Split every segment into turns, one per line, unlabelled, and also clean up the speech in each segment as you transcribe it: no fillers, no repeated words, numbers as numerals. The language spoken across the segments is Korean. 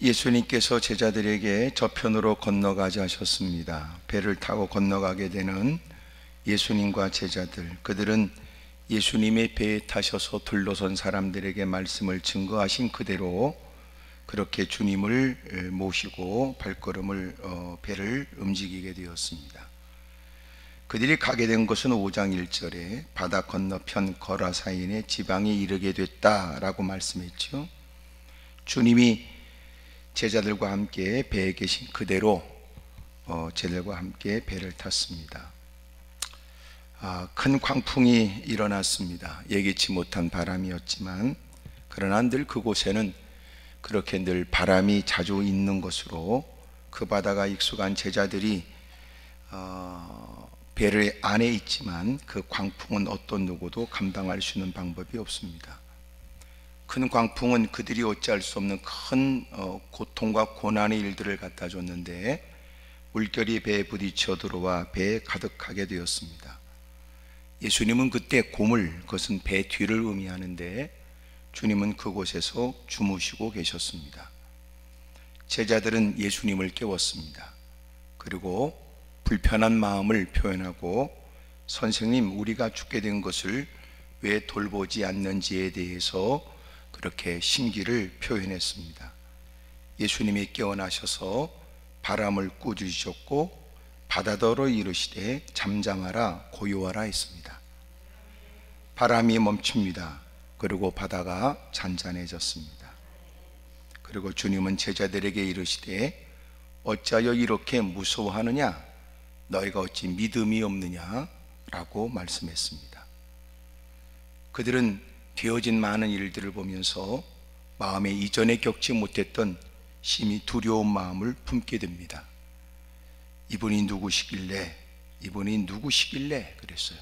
예수님께서 제자들에게 저편으로 건너가자 하셨습니다. 배를 타고 건너가게 되는 예수님과 제자들, 그들은 예수님의 배에 타셔서 둘러선 사람들에게 말씀을 증거하신 그대로 그렇게 주님을 모시고 발걸음을 배를 움직이게 되었습니다. 그들이 가게 된 것은 5장 1절에 바다 건너편 거라사인의 지방에 이르게 됐다라고 말씀했죠. 주님이 제자들과 함께 배에 계신 그대로 제자들과 함께 배를 탔습니다. 큰 광풍이 일어났습니다. 예기치 못한 바람이었지만 그러나 늘 그곳에는 그렇게 늘 바람이 자주 있는 것으로 그 바다가 익숙한 제자들이 배를 안에 있지만 그 광풍은 어떤 누구도 감당할 수 있는 방법이 없습니다. 큰 광풍은 그들이 어찌할 수 없는 큰 고통과 고난의 일들을 갖다 줬는데 물결이 배에 부딪혀 들어와 배에 가득하게 되었습니다. 예수님은 그때 고물, 그것은 배 뒤를 의미하는데 주님은 그곳에서 주무시고 계셨습니다. 제자들은 예수님을 깨웠습니다. 그리고 불편한 마음을 표현하고 선생님, 우리가 죽게 된 것을 왜 돌보지 않는지에 대해서 그렇게 심기를 표현했습니다. 예수님이 깨어나셔서 바람을 꾸짖으셨고 바다더러 이르시되 잠잠하라 고요하라 했습니다. 바람이 멈춥니다. 그리고 바다가 잔잔해졌습니다. 그리고 주님은 제자들에게 이르시되 어찌하여 이렇게 무서워하느냐, 너희가 어찌 믿음이 없느냐 라고 말씀했습니다. 그들은 되어진 많은 일들을 보면서 마음에 이전에 겪지 못했던 심히 두려운 마음을 품게 됩니다. 이분이 누구시길래 그랬어요.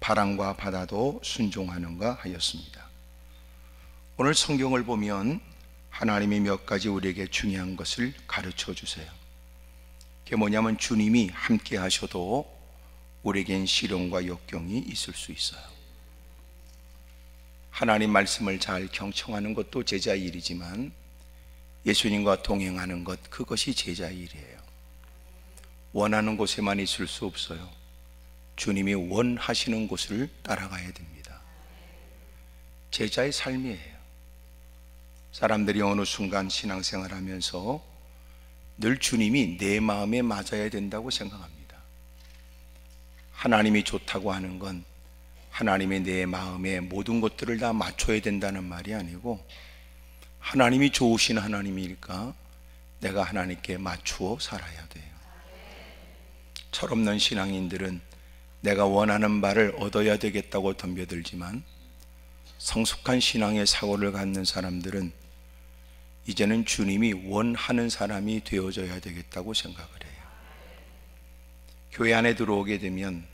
바람과 바다도 순종하는가 하였습니다. 오늘 성경을 보면 하나님이 몇 가지 우리에게 중요한 것을 가르쳐 주세요. 그게 뭐냐면 주님이 함께 하셔도 우리에겐 시련과 역경이 있을 수 있어요. 하나님 말씀을 잘 경청하는 것도 제자의 일이지만 예수님과 동행하는 것, 그것이 제자의 일이에요. 원하는 곳에만 있을 수 없어요. 주님이 원하시는 곳을 따라가야 됩니다. 제자의 삶이에요. 사람들이 어느 순간 신앙생활 하면서 늘 주님이 내 마음에 맞아야 된다고 생각합니다. 하나님이 좋다고 하는 건 하나님의 내 마음에 모든 것들을 다 맞춰야 된다는 말이 아니고, 하나님이 좋으신 하나님이니까 내가 하나님께 맞추어 살아야 돼요. 철없는 신앙인들은 내가 원하는 바를 얻어야 되겠다고 덤벼들지만, 성숙한 신앙의 사고를 갖는 사람들은 이제는 주님이 원하는 사람이 되어져야 되겠다고 생각을 해요. 교회 안에 들어오게 되면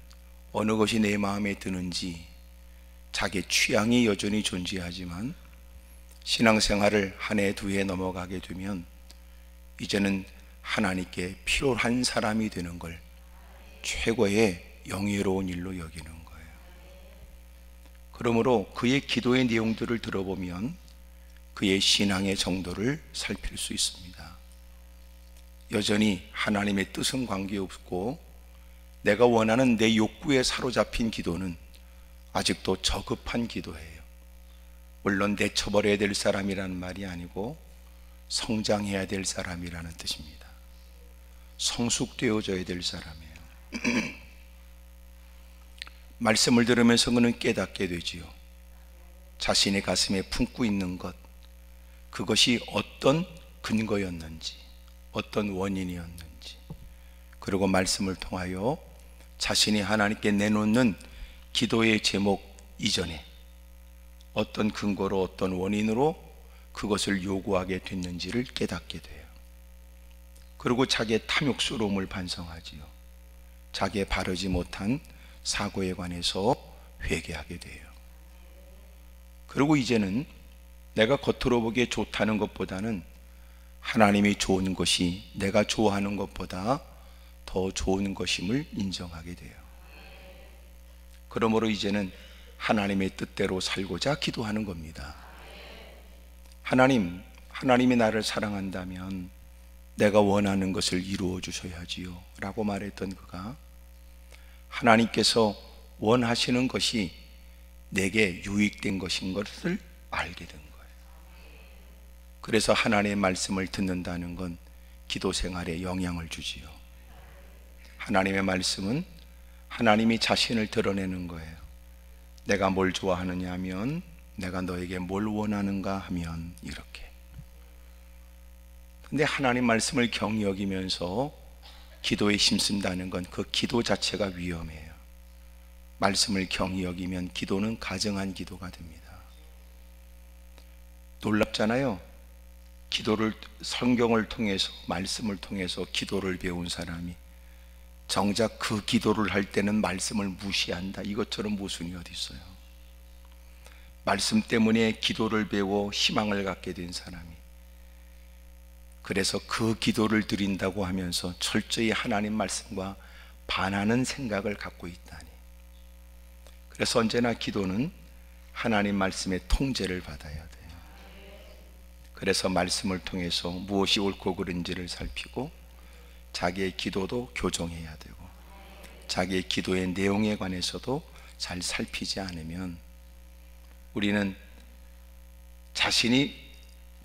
어느 것이 내 마음에 드는지 자기 취향이 여전히 존재하지만, 신앙생활을 한 해 두 해 넘어가게 되면 이제는 하나님께 필요한 사람이 되는 걸 최고의 영예로운 일로 여기는 거예요. 그러므로 그의 기도의 내용들을 들어보면 그의 신앙의 정도를 살필 수 있습니다. 여전히 하나님의 뜻은 관계없고 내가 원하는 내 욕구에 사로잡힌 기도는 아직도 저급한 기도예요. 물론 내쳐버려야 될 사람이라는 말이 아니고 성장해야 될 사람이라는 뜻입니다. 성숙되어져야 될 사람이에요. 말씀을 들으면서 그는 깨닫게 되지요. 자신의 가슴에 품고 있는 것, 그것이 어떤 근거였는지, 어떤 원인이었는지, 그리고 말씀을 통하여 자신이 하나님께 내놓는 기도의 제목 이전에 어떤 근거로, 어떤 원인으로 그것을 요구하게 됐는지를 깨닫게 돼요. 그리고 자기의 탐욕스러움을 반성하지요. 자기의 바르지 못한 사고에 관해서 회개하게 돼요. 그리고 이제는 내가 겉으로 보기에 좋다는 것보다는 하나님이 좋은 것이 내가 좋아하는 것보다 더 좋은 것임을 인정하게 돼요. 그러므로 이제는 하나님의 뜻대로 살고자 기도하는 겁니다. 하나님, 하나님이 나를 사랑한다면 내가 원하는 것을 이루어 주셔야지요 라고 말했던 그가 하나님께서 원하시는 것이 내게 유익된 것인 것을 알게 된 거예요. 그래서 하나님의 말씀을 듣는다는 건 기도 생활에 영향을 주지요. 하나님의 말씀은 하나님이 자신을 드러내는 거예요. 내가 뭘 좋아하느냐 하면, 내가 너에게 뭘 원하는가 하면 이렇게. 근데 하나님 말씀을 경히 여기면서 기도에 힘쓴다는 건 그 기도 자체가 위험해요. 말씀을 경히 여기면 기도는 가증한 기도가 됩니다. 놀랍잖아요. 기도를, 성경을 통해서, 말씀을 통해서 기도를 배운 사람이 정작 그 기도를 할 때는 말씀을 무시한다, 이것처럼 모순이 어디 있어요. 말씀 때문에 기도를 배워 희망을 갖게 된 사람이, 그래서 그 기도를 드린다고 하면서 철저히 하나님 말씀과 반하는 생각을 갖고 있다니. 그래서 언제나 기도는 하나님 말씀의 통제를 받아야 돼요. 그래서 말씀을 통해서 무엇이 옳고 그른지를 살피고 자기의 기도도 교정해야 되고 자기의 기도의 내용에 관해서도 잘 살피지 않으면 우리는 자신이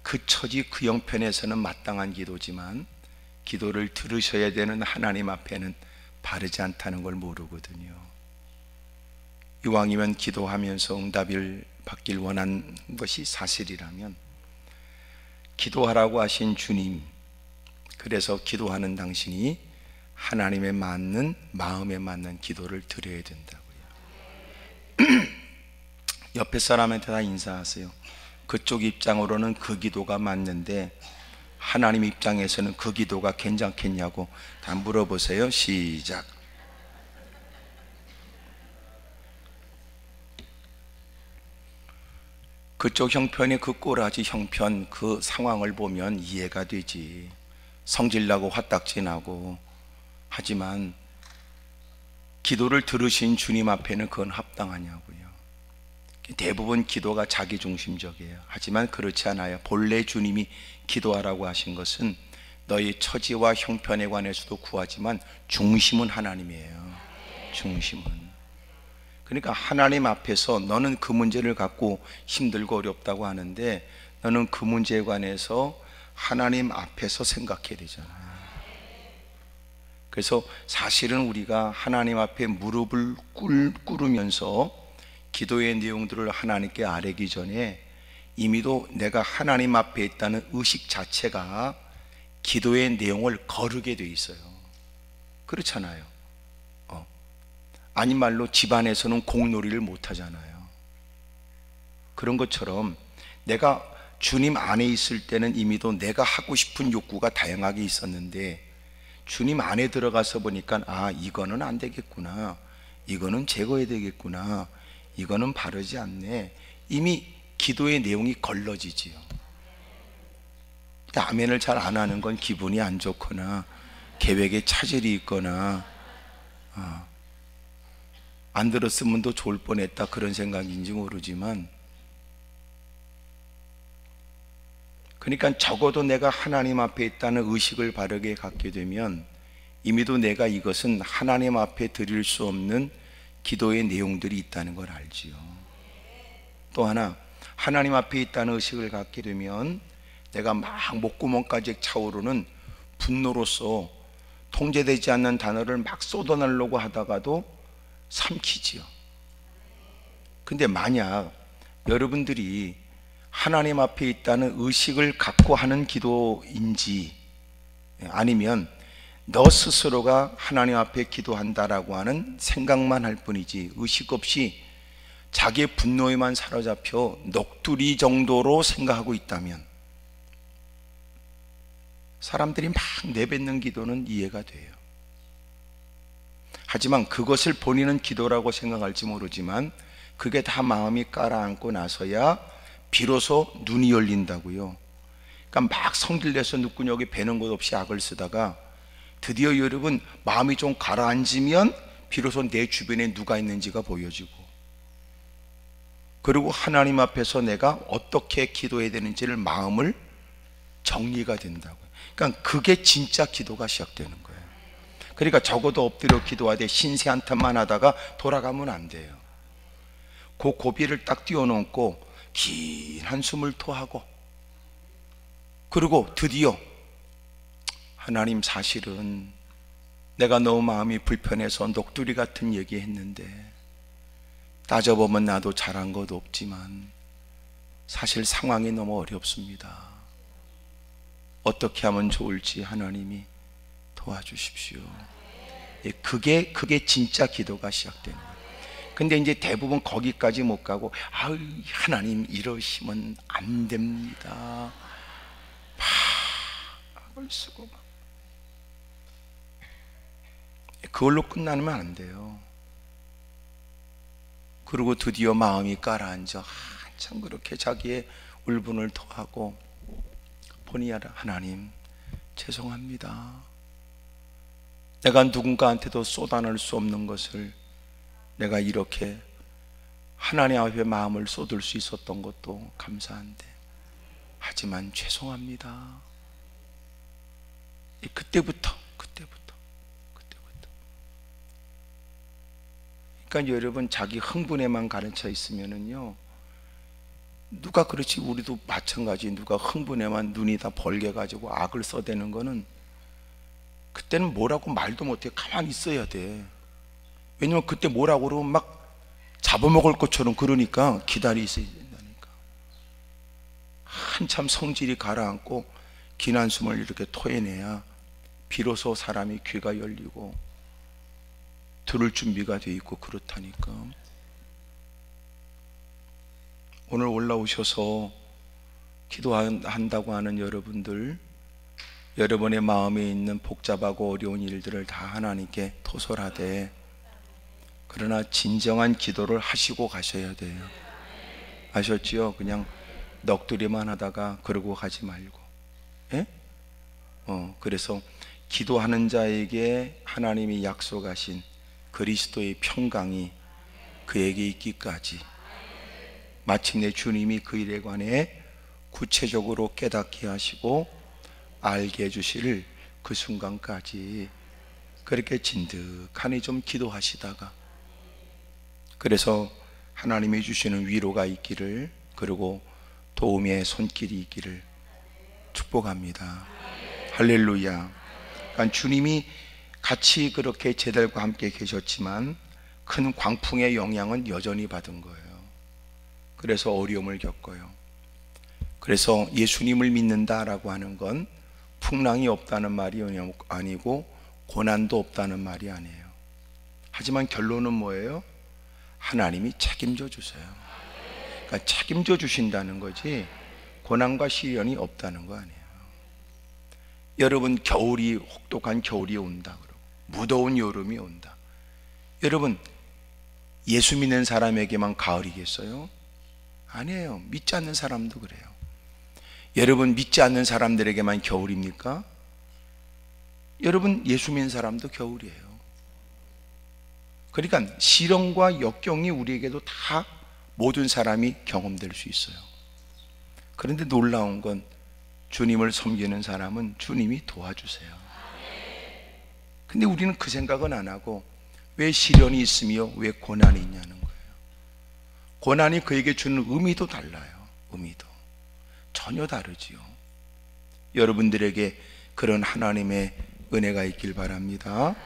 그 처지 그 형편에서는 마땅한 기도지만 기도를 들으셔야 되는 하나님 앞에는 바르지 않다는 걸 모르거든요. 이왕이면 기도하면서 응답을 받길 원한 것이 사실이라면 기도하라고 하신 주님, 그래서 기도하는 당신이 하나님에 맞는, 마음에 맞는 기도를 드려야 된다고요. 옆에 사람한테 다 인사하세요. 그쪽 입장으로는 그 기도가 맞는데 하나님 입장에서는 그 기도가 괜찮겠냐고 다 물어보세요. 시작. 그쪽 형편의 그 꼬라지 형편, 그 상황을 보면 이해가 되지. 성질나고 화딱지나고 하지만 기도를 들으신 주님 앞에는 그건 합당하냐고요. 대부분 기도가 자기중심적이에요. 하지만 그렇지 않아요. 본래 주님이 기도하라고 하신 것은 너희 처지와 형편에 관해서도 구하지만 중심은 하나님이에요. 중심은. 그러니까 하나님 앞에서 너는 그 문제를 갖고 힘들고 어렵다고 하는데 너는 그 문제에 관해서 하나님 앞에서 생각해야 되잖아요. 그래서 사실은 우리가 하나님 앞에 무릎을 꿇으면서 기도의 내용들을 하나님께 아뢰기 전에 이미도 내가 하나님 앞에 있다는 의식 자체가 기도의 내용을 거르게 돼 있어요. 그렇잖아요. 아닌 말로 집안에서는 공놀이를 못 하잖아요. 그런 것처럼 내가 주님 안에 있을 때는 이미도 내가 하고 싶은 욕구가 다양하게 있었는데 주님 안에 들어가서 보니까 아, 이거는 안 되겠구나, 이거는 제거해야 되겠구나, 이거는 바르지 않네. 이미 기도의 내용이 걸러지지요. 아멘을 잘 안 하는 건 기분이 안 좋거나 계획에 차질이 있거나 안 들었으면 더 좋을 뻔했다 그런 생각인지 모르지만, 그러니까 적어도 내가 하나님 앞에 있다는 의식을 바르게 갖게 되면 이미도 내가 이것은 하나님 앞에 드릴 수 없는 기도의 내용들이 있다는 걸 알지요. 또 하나, 하나님 앞에 있다는 의식을 갖게 되면 내가 막 목구멍까지 차오르는 분노로서 통제되지 않는 단어를 막 쏟아내려고 하다가도 삼키지요. 근데 만약 여러분들이 하나님 앞에 있다는 의식을 갖고 하는 기도인지 아니면 너 스스로가 하나님 앞에 기도한다라고 하는 생각만 할 뿐이지 의식 없이 자기의 분노에만 사로잡혀 넋두리 정도로 생각하고 있다면 사람들이 막 내뱉는 기도는 이해가 돼요. 하지만 그것을 본인은 기도라고 생각할지 모르지만 그게 다 마음이 깔아앉고 나서야 비로소 눈이 열린다고요. 그러니까 막 성질내서 눈구녕에 배는 것 없이 악을 쓰다가 드디어 여러분 마음이 좀 가라앉으면 비로소 내 주변에 누가 있는지가 보여지고, 그리고 하나님 앞에서 내가 어떻게 기도해야 되는지를 마음을 정리가 된다고요. 그러니까 그게 진짜 기도가 시작되는 거예요. 그러니까 적어도 엎드려 기도하되 신세 한탄만 하다가 돌아가면 안 돼요. 그 고비를 딱 띄워놓고 긴 한숨을 토하고, 그리고 드디어 하나님, 사실은 내가 너무 마음이 불편해서 녹두리 같은 얘기 했는데, 따져보면 나도 잘한 것도 없지만 사실 상황이 너무 어렵습니다. 어떻게 하면 좋을지 하나님이 도와주십시오. 그게 진짜 기도가 시작되는 거예요. 근데 이제 대부분 거기까지 못 가고, 아유, 하나님 이러시면 안 됩니다. 막을 쓰고 막. 그걸로 끝나면 안 돼요. 그리고 드디어 마음이 가라앉아 한참 그렇게 자기의 울분을 토하고 보니, 하나님 죄송합니다. 내가 누군가한테도 쏟아낼 수 없는 것을 내가 이렇게 하나님 앞에 마음을 쏟을 수 있었던 것도 감사한데, 하지만 죄송합니다. 그때부터. 그러니까 여러분, 자기 흥분에만 가르쳐 있으면은요, 누가, 그렇지, 우리도 마찬가지, 누가 흥분에만 눈이 다 벌게 가지고 악을 써대는 거는, 그때는 뭐라고 말도 못해. 가만히 있어야 돼. 왜냐면 그때 뭐라고 그러면 막 잡아먹을 것처럼, 그러니까 기다려 있어야 된다니까. 한참 성질이 가라앉고 긴 한숨을 이렇게 토해내야 비로소 사람이 귀가 열리고 들을 준비가 돼 있고 그렇다니까. 오늘 올라오셔서 기도한다고 하는 여러분들, 여러분의 마음에 있는 복잡하고 어려운 일들을 다 하나님께 토설하되, 그러나 진정한 기도를 하시고 가셔야 돼요. 아셨지요? 그냥 넋두리만 하다가 그러고 가지 말고. 예? 그래서 기도하는 자에게 하나님이 약속하신 그리스도의 평강이 그에게 있기까지, 마침내 주님이 그 일에 관해 구체적으로 깨닫게 하시고 알게 해주실 그 순간까지 그렇게 진득하니 좀 기도하시다가, 그래서 하나님이 주시는 위로가 있기를, 그리고 도움의 손길이 있기를 축복합니다. 할렐루야. 그러니까 주님이 같이 그렇게 제들과 함께 계셨지만 큰 광풍의 영향은 여전히 받은 거예요. 그래서 어려움을 겪어요. 그래서 예수님을 믿는다라고 하는 건 풍랑이 없다는 말이 아니고 고난도 없다는 말이 아니에요. 하지만 결론은 뭐예요? 하나님이 책임져 주세요. 그러니까 책임져 주신다는 거지, 고난과 시련이 없다는 거 아니에요. 여러분, 겨울이, 혹독한 겨울이 온다 그러고 무더운 여름이 온다. 여러분, 예수 믿는 사람에게만 가을이겠어요? 아니에요. 믿지 않는 사람도 그래요. 여러분, 믿지 않는 사람들에게만 겨울입니까? 여러분, 예수 믿는 사람도 겨울이에요. 그러니까 시련과 역경이 우리에게도 다 모든 사람이 경험될 수 있어요. 그런데 놀라운 건, 주님을 섬기는 사람은 주님이 도와주세요. 근데 우리는 그 생각은 안 하고, 왜 시련이 있으며 왜 고난이 있냐는 거예요. 고난이 그에게 주는 의미도 달라요. 의미도 전혀 다르지요. 여러분들에게 그런 하나님의 은혜가 있길 바랍니다.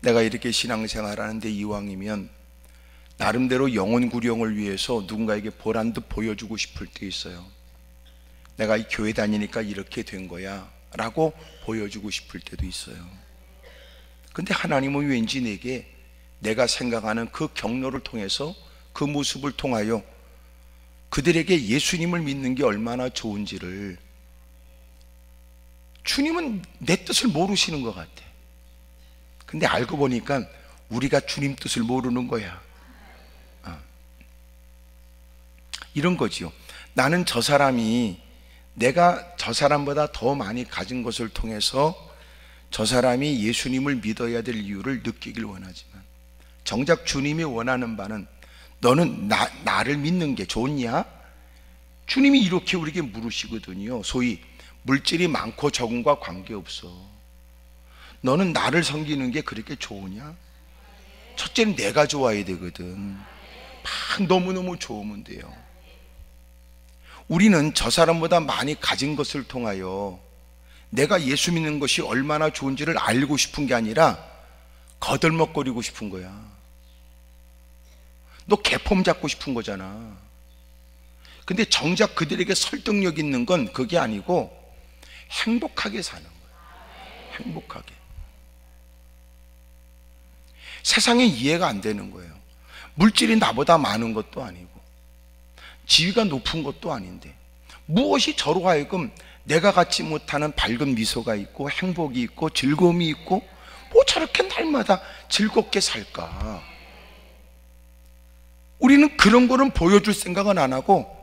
내가 이렇게 신앙생활하는데 이왕이면 나름대로 영혼 구령을 위해서 누군가에게 보란도 보여주고 싶을 때 있어요. 내가 이 교회 다니니까 이렇게 된 거야 라고 보여주고 싶을 때도 있어요. 근데 하나님은 왠지 내게 내가 생각하는 그 경로를 통해서, 그 모습을 통하여 그들에게 예수님을 믿는 게 얼마나 좋은지를, 주님은 내 뜻을 모르시는 것 같아. 근데 알고 보니까 우리가 주님 뜻을 모르는 거야. 이런 거지요. 나는 저 사람이, 내가 저 사람보다 더 많이 가진 것을 통해서 저 사람이 예수님을 믿어야 될 이유를 느끼길 원하지만, 정작 주님이 원하는 바는, 너는 나를 믿는 게 좋냐? 주님이 이렇게 우리에게 물으시거든요. 소위 물질이 많고 적음과 관계없어. 너는 나를 섬기는 게 그렇게 좋으냐? 첫째는 내가 좋아야 되거든. 막 너무너무 좋으면 돼요. 우리는 저 사람보다 많이 가진 것을 통하여 내가 예수 믿는 것이 얼마나 좋은지를 알고 싶은 게 아니라 거들먹거리고 싶은 거야. 너 개폼 잡고 싶은 거잖아. 근데 정작 그들에게 설득력 있는 건 그게 아니고 행복하게 사는 거야. 행복하게. 세상에 이해가 안 되는 거예요. 물질이 나보다 많은 것도 아니고 지위가 높은 것도 아닌데 무엇이 저로 하여금 내가 갖지 못하는 밝은 미소가 있고 행복이 있고 즐거움이 있고 뭐 저렇게 날마다 즐겁게 살까? 우리는 그런 거는 보여줄 생각은 안 하고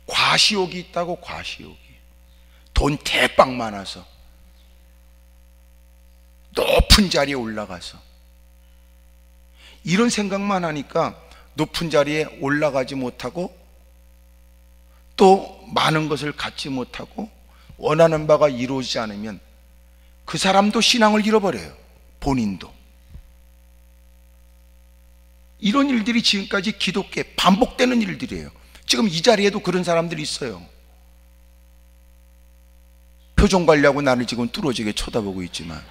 과시욕이 있다고. 과시욕이 돈 대빵 많아서 높은 자리에 올라가서 이런 생각만 하니까 높은 자리에 올라가지 못하고 또 많은 것을 갖지 못하고 원하는 바가 이루어지지 않으면 그 사람도 신앙을 잃어버려요. 본인도. 이런 일들이 지금까지 기독교에 반복되는 일들이에요. 지금 이 자리에도 그런 사람들이 있어요. 표정 관리하고 나를 지금 뚫어지게 쳐다보고 있지만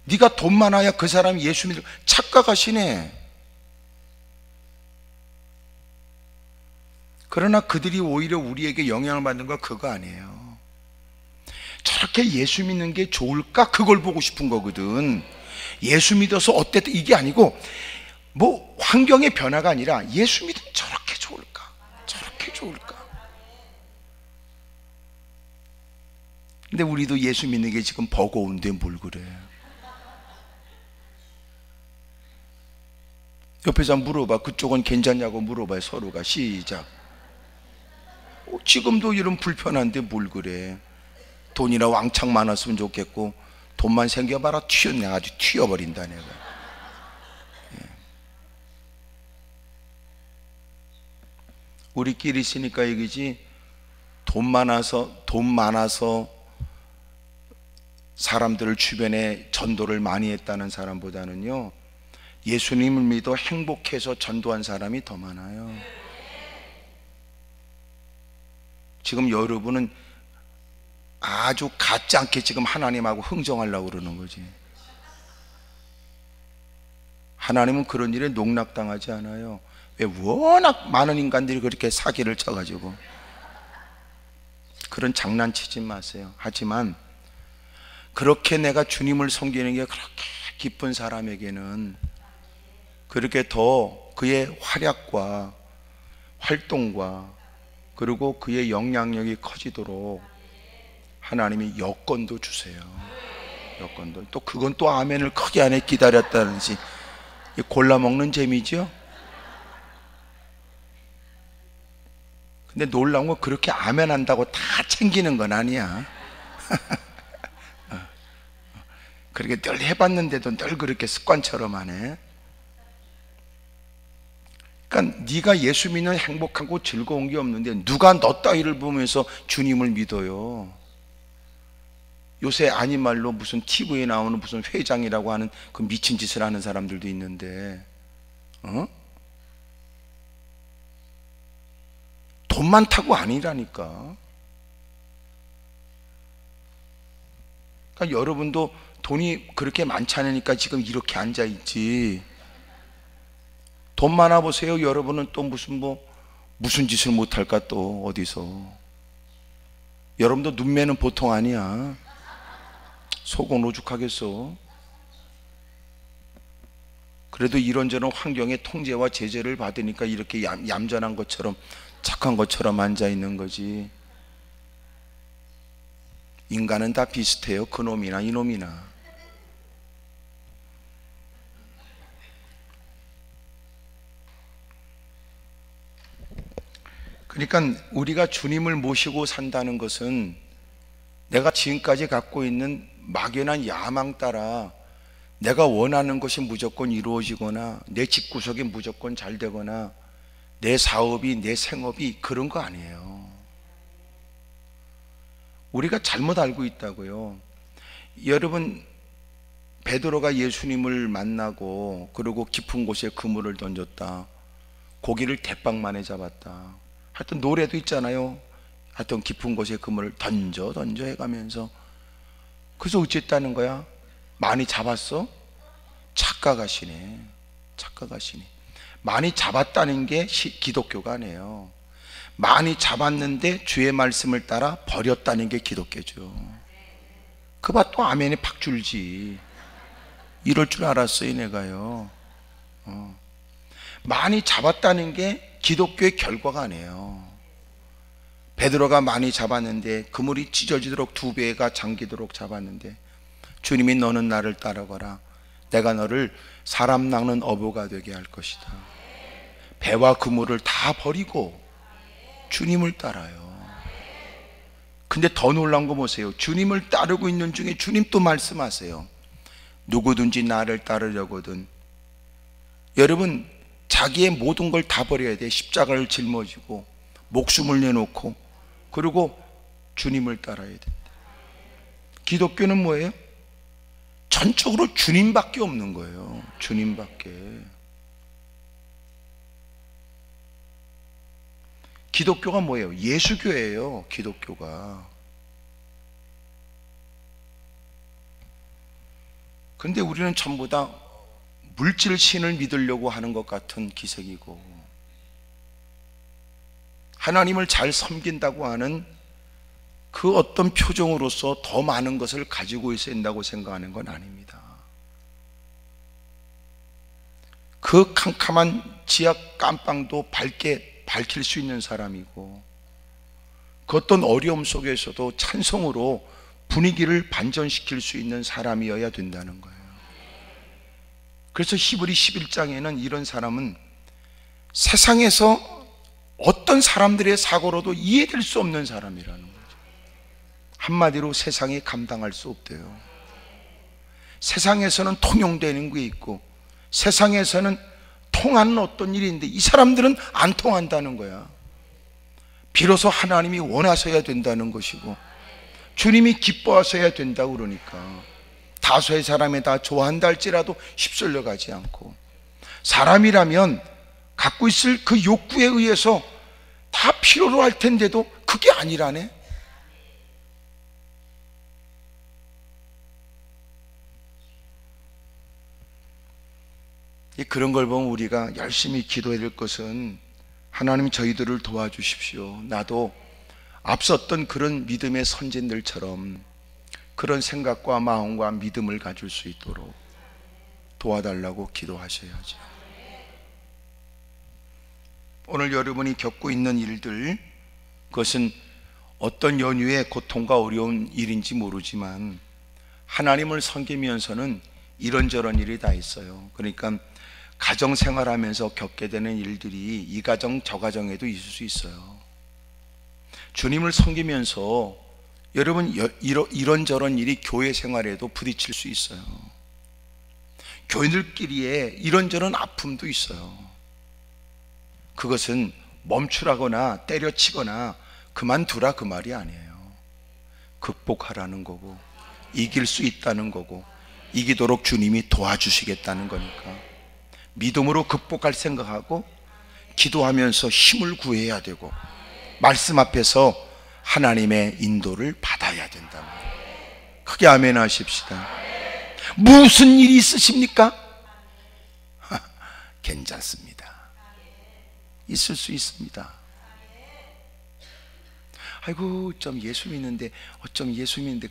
네가 돈 많아야 그 사람이 예수 믿을. 착각하시네. 그러나 그들이 오히려 우리에게 영향을 받는 건 그거 아니에요. 저렇게 예수 믿는 게 좋을까? 그걸 보고 싶은 거거든. 예수 믿어서 어땠다 이게 아니고 뭐 환경의 변화가 아니라 예수 믿으면 저렇게 좋을까? 저렇게 좋을까? 근데 우리도 예수 믿는 게 지금 버거운데 뭘 그래? 옆에서 물어봐. 그쪽은 괜찮냐고 물어봐요. 서로가. 시작. 지금도 이런 불편한데 뭘 그래? 돈이나 왕창 많았으면 좋겠고 돈만 생겨봐라 내가 아주 튀어버린다 내가. 예. 우리끼리 있으니까 얘기지 돈 많아서 사람들을 주변에 전도를 많이 했다는 사람보다는요 예수님을 믿어 행복해서 전도한 사람이 더 많아요. 지금 여러분은 아주 갖지 않게 지금 하나님하고 흥정하려고 그러는 거지. 하나님은 그런 일에 농락당하지 않아요. 왜? 워낙 많은 인간들이 그렇게 사기를 쳐가지고. 그런 장난치지 마세요. 하지만 그렇게 내가 주님을 섬기는 게 그렇게 기쁜 사람에게는 그렇게 더 그의 활약과 활동과 그리고 그의 영향력이 커지도록 하나님이 여건도 주세요. 여건도. 또 그건 또 아멘을 크게 안에 기다렸다는지 골라먹는 재미죠. 근데 놀라운 건 그렇게 아멘 한다고 다 챙기는 건 아니야. 그렇게 늘 해봤는데도 늘 그렇게 습관처럼 하네. 그러니까 네가 예수 믿는 행복하고 즐거운 게 없는데 누가 너 따위를 보면서 주님을 믿어요. 요새 아닌 말로 무슨 TV에 나오는 무슨 회장이라고 하는 그 미친 짓을 하는 사람들도 있는데 돈 많다고 아니라니까. 그러니까 여러분도 돈이 그렇게 많지 않으니까 지금 이렇게 앉아있지. 돈 많아 보세요. 여러분은 또 무슨 짓을 못할까 또 어디서. 여러분도 눈매는 보통 아니야. 속은 오죽하겠어. 그래도 이런저런 환경의 통제와 제재를 받으니까 이렇게 얌전한 것처럼 착한 것처럼 앉아있는 거지. 인간은 다 비슷해요. 그놈이나 이놈이나. 그러니까 우리가 주님을 모시고 산다는 것은 내가 지금까지 갖고 있는 막연한 야망 따라 내가 원하는 것이 무조건 이루어지거나 내 집구석이 무조건 잘 되거나 내 사업이 내 생업이 그런 거 아니에요. 우리가 잘못 알고 있다고요. 여러분, 베드로가 예수님을 만나고 그리고 깊은 곳에 그물을 던졌다, 고기를 대빵만에 잡았다, 하여튼 노래도 있잖아요. 하여튼 깊은 곳에 그물을 던져 해가면서, 그래서 어쨌다는 거야? 많이 잡았어? 착각하시네. 많이 잡았다는 게 기독교가 아니에요. 많이 잡았는데 주의 말씀을 따라 버렸다는 게 기독교죠. 그 봐, 또 아멘이 팍 줄지. 이럴 줄 알았어요 내가요. 많이 잡았다는 게 기독교의 결과가 아니에요. 베드로가 많이 잡았는데, 그물이 찢어지도록 2배가 잠기도록 잡았는데, 주님이 너는 나를 따라가라, 내가 너를 사람 낚는 어부가 되게 할 것이다. 배와 그물을 다 버리고 주님을 따라요. 근데 더 놀라운 거 보세요. 주님을 따르고 있는 중에 주님 또 말씀하세요. 누구든지 나를 따르려거든, 여러분, 자기의 모든 걸 다 버려야 돼. 십자가를 짊어지고 목숨을 내놓고, 그리고 주님을 따라야 된다. 기독교는 뭐예요? 전적으로 주님밖에 없는 거예요. 주님밖에. 기독교가 뭐예요? 예수교예요. 기독교가. 그런데 우리는 전부 다 물질 신을 믿으려고 하는 것 같은 기색이고, 하나님을 잘 섬긴다고 하는 그 어떤 표정으로서 더 많은 것을 가지고 있어야 된다고 생각하는 건 아닙니다. 그 캄캄한 지하 깜빵도 밝게 밝힐 수 있는 사람이고, 그 어떤 어려움 속에서도 찬송으로 분위기를 반전시킬 수 있는 사람이어야 된다는 거예요. 그래서 히브리 11장에는 이런 사람은 세상에서 어떤 사람들의 사고로도 이해될 수 없는 사람이라는 거죠. 한마디로 세상이 감당할 수 없대요. 세상에서는 통용되는 게 있고, 세상에서는 통하는 어떤 일인데, 이 사람들은 안 통한다는 거야. 비로소 하나님이 원하셔야 된다는 것이고, 주님이 기뻐하셔야 된다고. 그러니까 다수의 사람이 다 좋아한다 할지라도 휩쓸려 가지 않고, 사람이라면 갖고 있을 그 욕구에 의해서 다 필요로 할 텐데도 그게 아니라네. 그런 걸 보면 우리가 열심히 기도해야 될 것은, 하나님 저희들을 도와주십시오, 나도 앞섰던 그런 믿음의 선진들처럼 그런 생각과 마음과 믿음을 가질 수 있도록 도와달라고 기도하셔야죠. 오늘 여러분이 겪고 있는 일들, 그것은 어떤 연유의 고통과 어려운 일인지 모르지만 하나님을 섬기면서는 이런저런 일이 다 있어요. 그러니까 가정생활하면서 겪게 되는 일들이 이 가정 저 가정에도 있을 수 있어요. 주님을 섬기면서 여러분 이런저런 일이 교회 생활에도 부딪힐 수 있어요. 교인들끼리에 이런저런 아픔도 있어요. 그것은 멈추라거나 때려치거나 그만두라 그 말이 아니에요. 극복하라는 거고, 이길 수 있다는 거고, 이기도록 주님이 도와주시겠다는 거니까 믿음으로 극복할 생각하고, 기도하면서 힘을 구해야 되고, 말씀 앞에서 하나님의 인도를 받아야 된다. 크게 아멘 하십시다. 무슨 일이 있으십니까? 괜찮습니다. 있을 수 있습니다. 아이고, 어쩜 예수 믿는데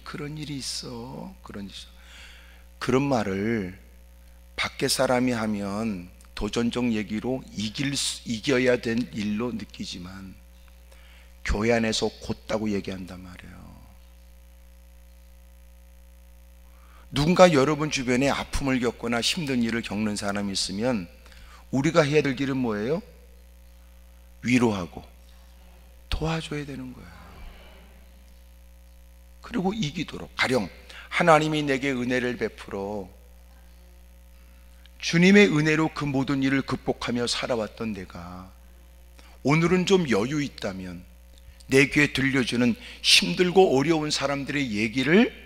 그런 일이 있어, 그런 말을 밖에 사람이 하면 도전적 얘기로 이겨야 된 일로 느끼지만, 교회 안에서 곧다고 얘기한단 말이에요. 누군가 여러분 주변에 아픔을 겪거나 힘든 일을 겪는 사람이 있으면 우리가 해야 될 일은 뭐예요? 위로하고 도와줘야 되는 거예요. 그리고 이기도록, 가령 하나님이 내게 은혜를 베풀어 주님의 은혜로 그 모든 일을 극복하며 살아왔던 내가 오늘은 좀 여유 있다면 내 귀에 들려주는 힘들고 어려운 사람들의 얘기를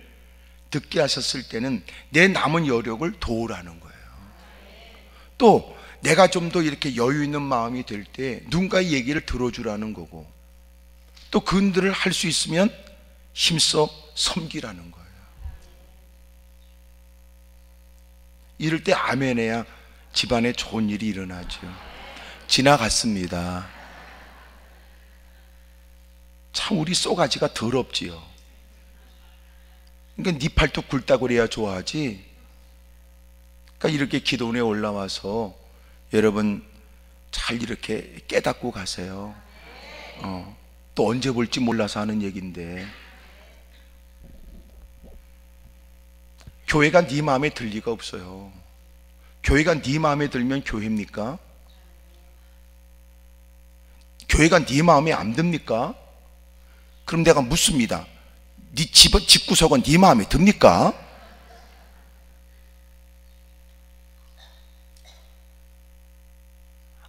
듣게 하셨을 때는 내 남은 여력을 도우라는 거예요. 또 내가 좀 더 이렇게 여유 있는 마음이 될 때 누군가의 얘기를 들어주라는 거고, 또 그들을 할 수 있으면 힘써 섬기라는 거예요. 이럴 때 아멘해야 집안에 좋은 일이 일어나죠. 지나갔습니다. 참 우리 쏘가지가 더럽지요. 그러니까 네 팔뚝 굵다고 그래야 좋아하지. 그러니까 이렇게 기도원에 올라와서 여러분 잘 이렇게 깨닫고 가세요. 또 언제 볼지 몰라서 하는 얘기인데, 교회가 네 마음에 들 리가 없어요. 교회가 네 마음에 들면 교회입니까? 교회가 네 마음에 안 듭니까? 그럼 내가 묻습니다. 네 집구석은 네 마음에 듭니까?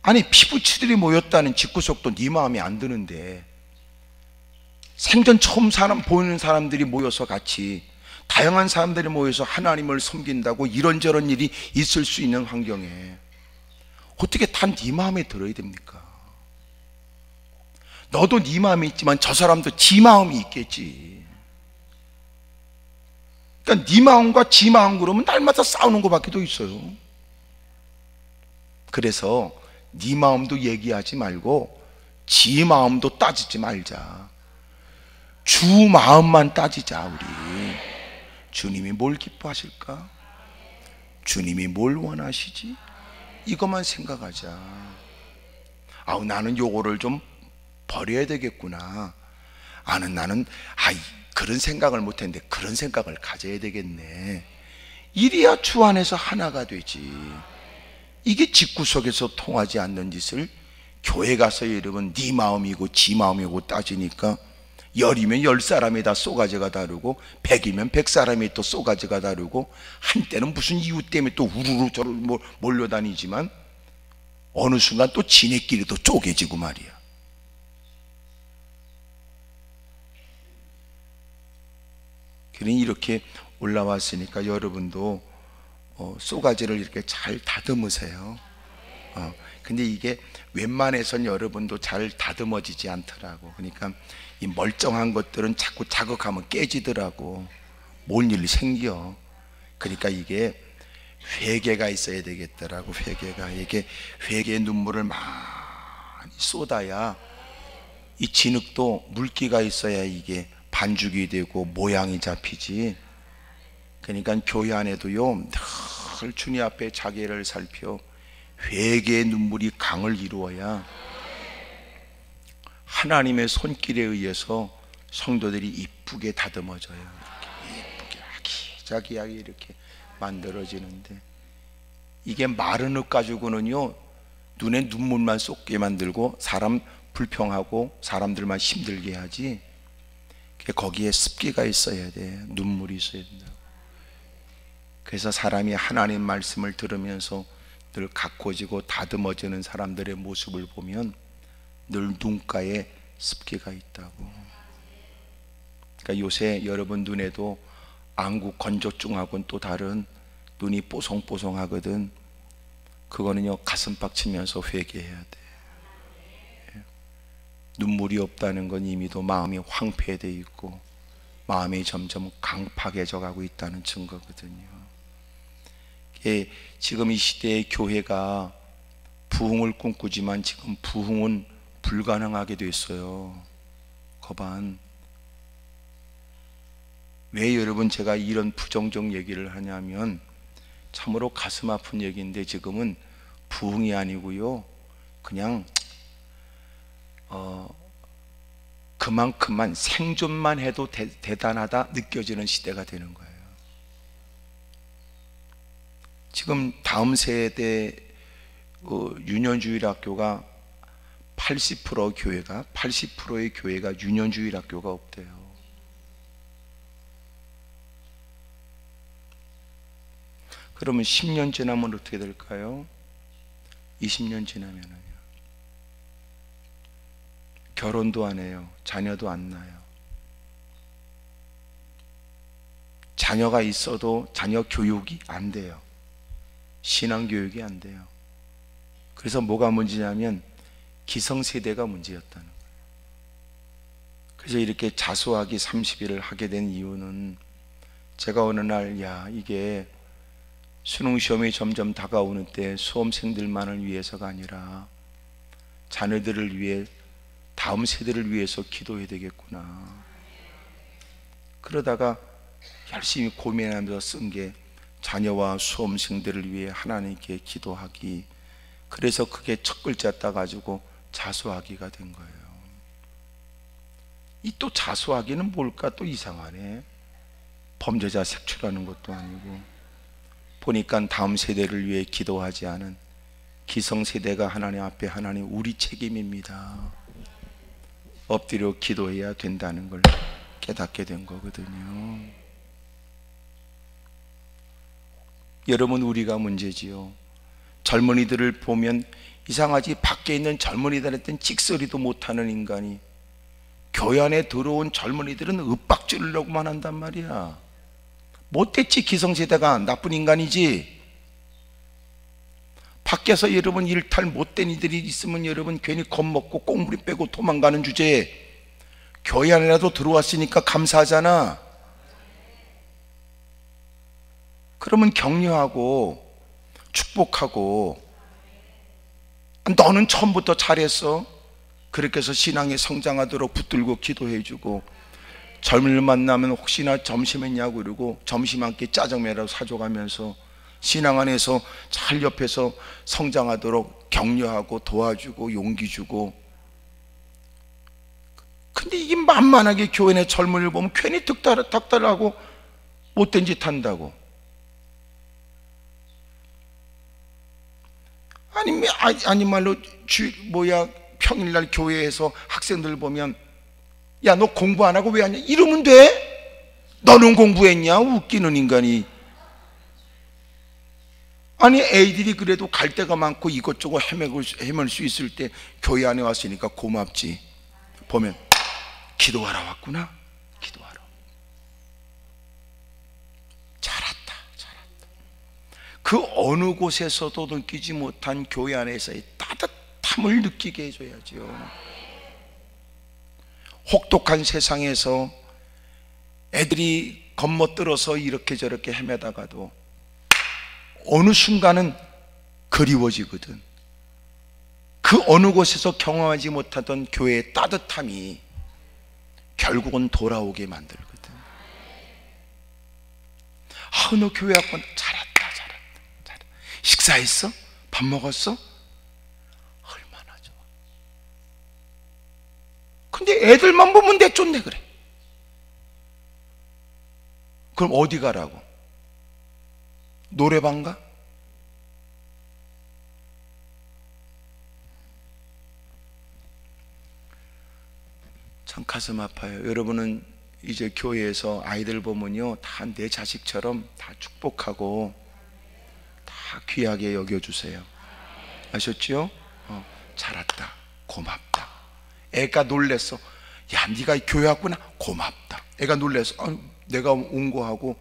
아니, 피부치들이 모였다는 집구석도 네 마음에 안 드는데, 생전 처음 보이는 사람들이 모여서 같이, 다양한 사람들이 모여서 하나님을 섬긴다고 이런저런 일이 있을 수 있는 환경에 어떻게 다 네 마음에 들어야 됩니까? 너도 네 마음이 있지만 저 사람도 지 마음이 있겠지. 그러니까 네 마음과 지 마음 그러면 날마다 싸우는 것밖에 더 있어요. 그래서 네 마음도 얘기하지 말고 지 마음도 따지지 말자. 주 마음만 따지자. 우리 주님이 뭘 기뻐하실까? 주님이 뭘 원하시지? 이것만 생각하자. 아우, 나는 요거를 좀 버려야 되겠구나. 나는 그런 생각을 못했는데 그런 생각을 가져야 되겠네. 이래야 주 안에서 하나가 되지. 이게 집구석에서 통하지 않는 짓을 교회 가서 여러분 네 마음이고 지 마음이고 따지니까, 열이면 10사람이 다 쏘가지가 다르고 100이면 100사람이 또 쏘가지가 다르고, 한때는 무슨 이유 때문에 또 우르르 저를 몰려다니지만 어느 순간 또 지네끼리 또 쪼개지고 말이야. 그러니 이렇게 올라왔으니까 여러분도 쏘가지를 이렇게 잘 다듬으세요. 근데 이게 웬만해선 여러분도 잘 다듬어지지 않더라고. 그러니까 이 멀쩡한 것들은 자꾸 자극하면 깨지더라고. 뭔 일이 생겨. 그러니까 이게 회개가 있어야 되겠더라고. 이게 회개의 눈물을 많이 쏟아야, 이 진흙도 물기가 있어야 이게 반죽이 되고 모양이 잡히지. 그러니까 교회 안에도요, 늘 주님 앞에 자기를 살펴 회개의 눈물이 강을 이루어야 하나님의 손길에 의해서 성도들이 이쁘게 다듬어져요. 이렇게 이쁘게 아기자기하게 이렇게 만들어지는데, 이게 마른 흙 가지고는요 눈에 눈물만 쏟게 만들고 사람 불평하고 사람들만 힘들게 하지, 거기에 습기가 있어야 돼. 눈물이 있어야 된다. 그래서 사람이 하나님 말씀을 들으면서 늘 가꿔지고 다듬어지는 사람들의 모습을 보면 늘 눈가에 습기가 있다고. 그러니까 요새 여러분 눈에도 안구 건조증하고는 또 다른 눈이 뽀송뽀송하거든. 그거는요 가슴팍 치면서 회개해야 돼. 눈물이 없다는 건 이미도 마음이 황폐되어 있고 마음이 점점 강팍해져 가고 있다는 증거거든요. 지금 이 시대의 교회가 부흥을 꿈꾸지만 지금 부흥은 불가능하게 됐어요. 거반. 왜 여러분 제가 이런 부정적 얘기를 하냐면 참으로 가슴 아픈 얘기인데, 지금은 부흥이 아니고요 그냥 그만큼만 생존만 해도 대단하다 느껴지는 시대가 되는 거예요. 지금 다음 세대 유년주일학교가 80%의 교회가 유년주일학교가 없대요. 그러면 10년 지나면 어떻게 될까요? 20년 지나면은요 결혼도 안 해요. 자녀도 안 낳아요. 자녀가 있어도 자녀 교육이 안 돼요. 신앙 교육이 안 돼요. 그래서 뭐가 문제냐면 기성세대가 문제였다는 거예요. 그래서 이렇게 자수하기 30일을 하게 된 이유는, 제가 어느 날 이게 수능시험이 점점 다가오는 때 수험생들만을 위해서가 아니라 자녀들을 위해, 다음 세대를 위해서 기도해야 되겠구나. 그러다가 열심히 고민하면서 쓴 게 자녀와 수험생들을 위해 하나님께 기도하기. 그래서 그게 첫 글자 따가지고 자수하기가 된 거예요. 이 또 자수하기는 뭘까? 또 이상하네. 범죄자 색출하는 것도 아니고. 보니까 다음 세대를 위해 기도하지 않은 기성세대가 하나님 앞에, 하나님 우리 책임입니다, 엎드려 기도해야 된다는 걸 깨닫게 된 거거든요. 여러분, 우리가 문제지요. 젊은이들을 보면 이상하지, 밖에 있는 젊은이들한테는 찍소리도 못하는 인간이 교회 안에 들어온 젊은이들은 윽박지르려고만 한단 말이야. 못됐지. 기성세대가 나쁜 인간이지. 밖에서 여러분 일탈 못된 이들이 있으면 여러분 괜히 겁먹고 꽁무니 빼고 도망가는 주제에 교회 안에라도 들어왔으니까 감사하잖아. 그러면 격려하고 축복하고, 너는 처음부터 잘했어, 그렇게 해서 신앙에 성장하도록 붙들고 기도해주고, 젊은이를 만나면 혹시나 점심했냐고 그러고 점심 한 끼 짜장면이라도 사줘가면서 신앙 안에서 잘 옆에서 성장하도록 격려하고 도와주고 용기 주고. 근데 이게 만만하게 교회 내 젊은이를 보면 괜히 닥달하고 못된 짓 한다고. 아니 말로 평일날 교회에서 학생들 보면, 야, 너 공부 안 하고 왜 하냐? 이러면 돼? 너는 공부했냐? 웃기는 인간이. 아니, 애들이 그래도 갈 데가 많고 이것저것 헤맬 수 있을 때 교회 안에 왔으니까 고맙지. 보면 기도하러 왔구나. 기도하러. 잘했다. 그 어느 곳에서도 느끼지 못한 교회 안에서의 따뜻함을 느끼게 해줘야죠. 혹독한 세상에서 애들이 겁먹들어서 이렇게 저렇게 헤매다가도 어느 순간은 그리워지거든. 그 어느 곳에서 경험하지 못하던 교회의 따뜻함이 결국은 돌아오게 만들거든. 너 교회 왔구나. 잘했다. 식사했어? 밥 먹었어? 얼마나 좋아. 근데 애들만 보면 내쫓네 그래. 그럼 어디 가라고? 노래방 가? 참 가슴 아파요. 여러분은 이제 교회에서 아이들 보면요, 다 내 자식처럼 다 축복하고 다 귀하게 여겨주세요. 아셨죠? 잘했다. 고맙다. 애가 놀랬어. 야, 네가 교회 왔구나. 고맙다. 애가 놀랬어. 내가 온 거하고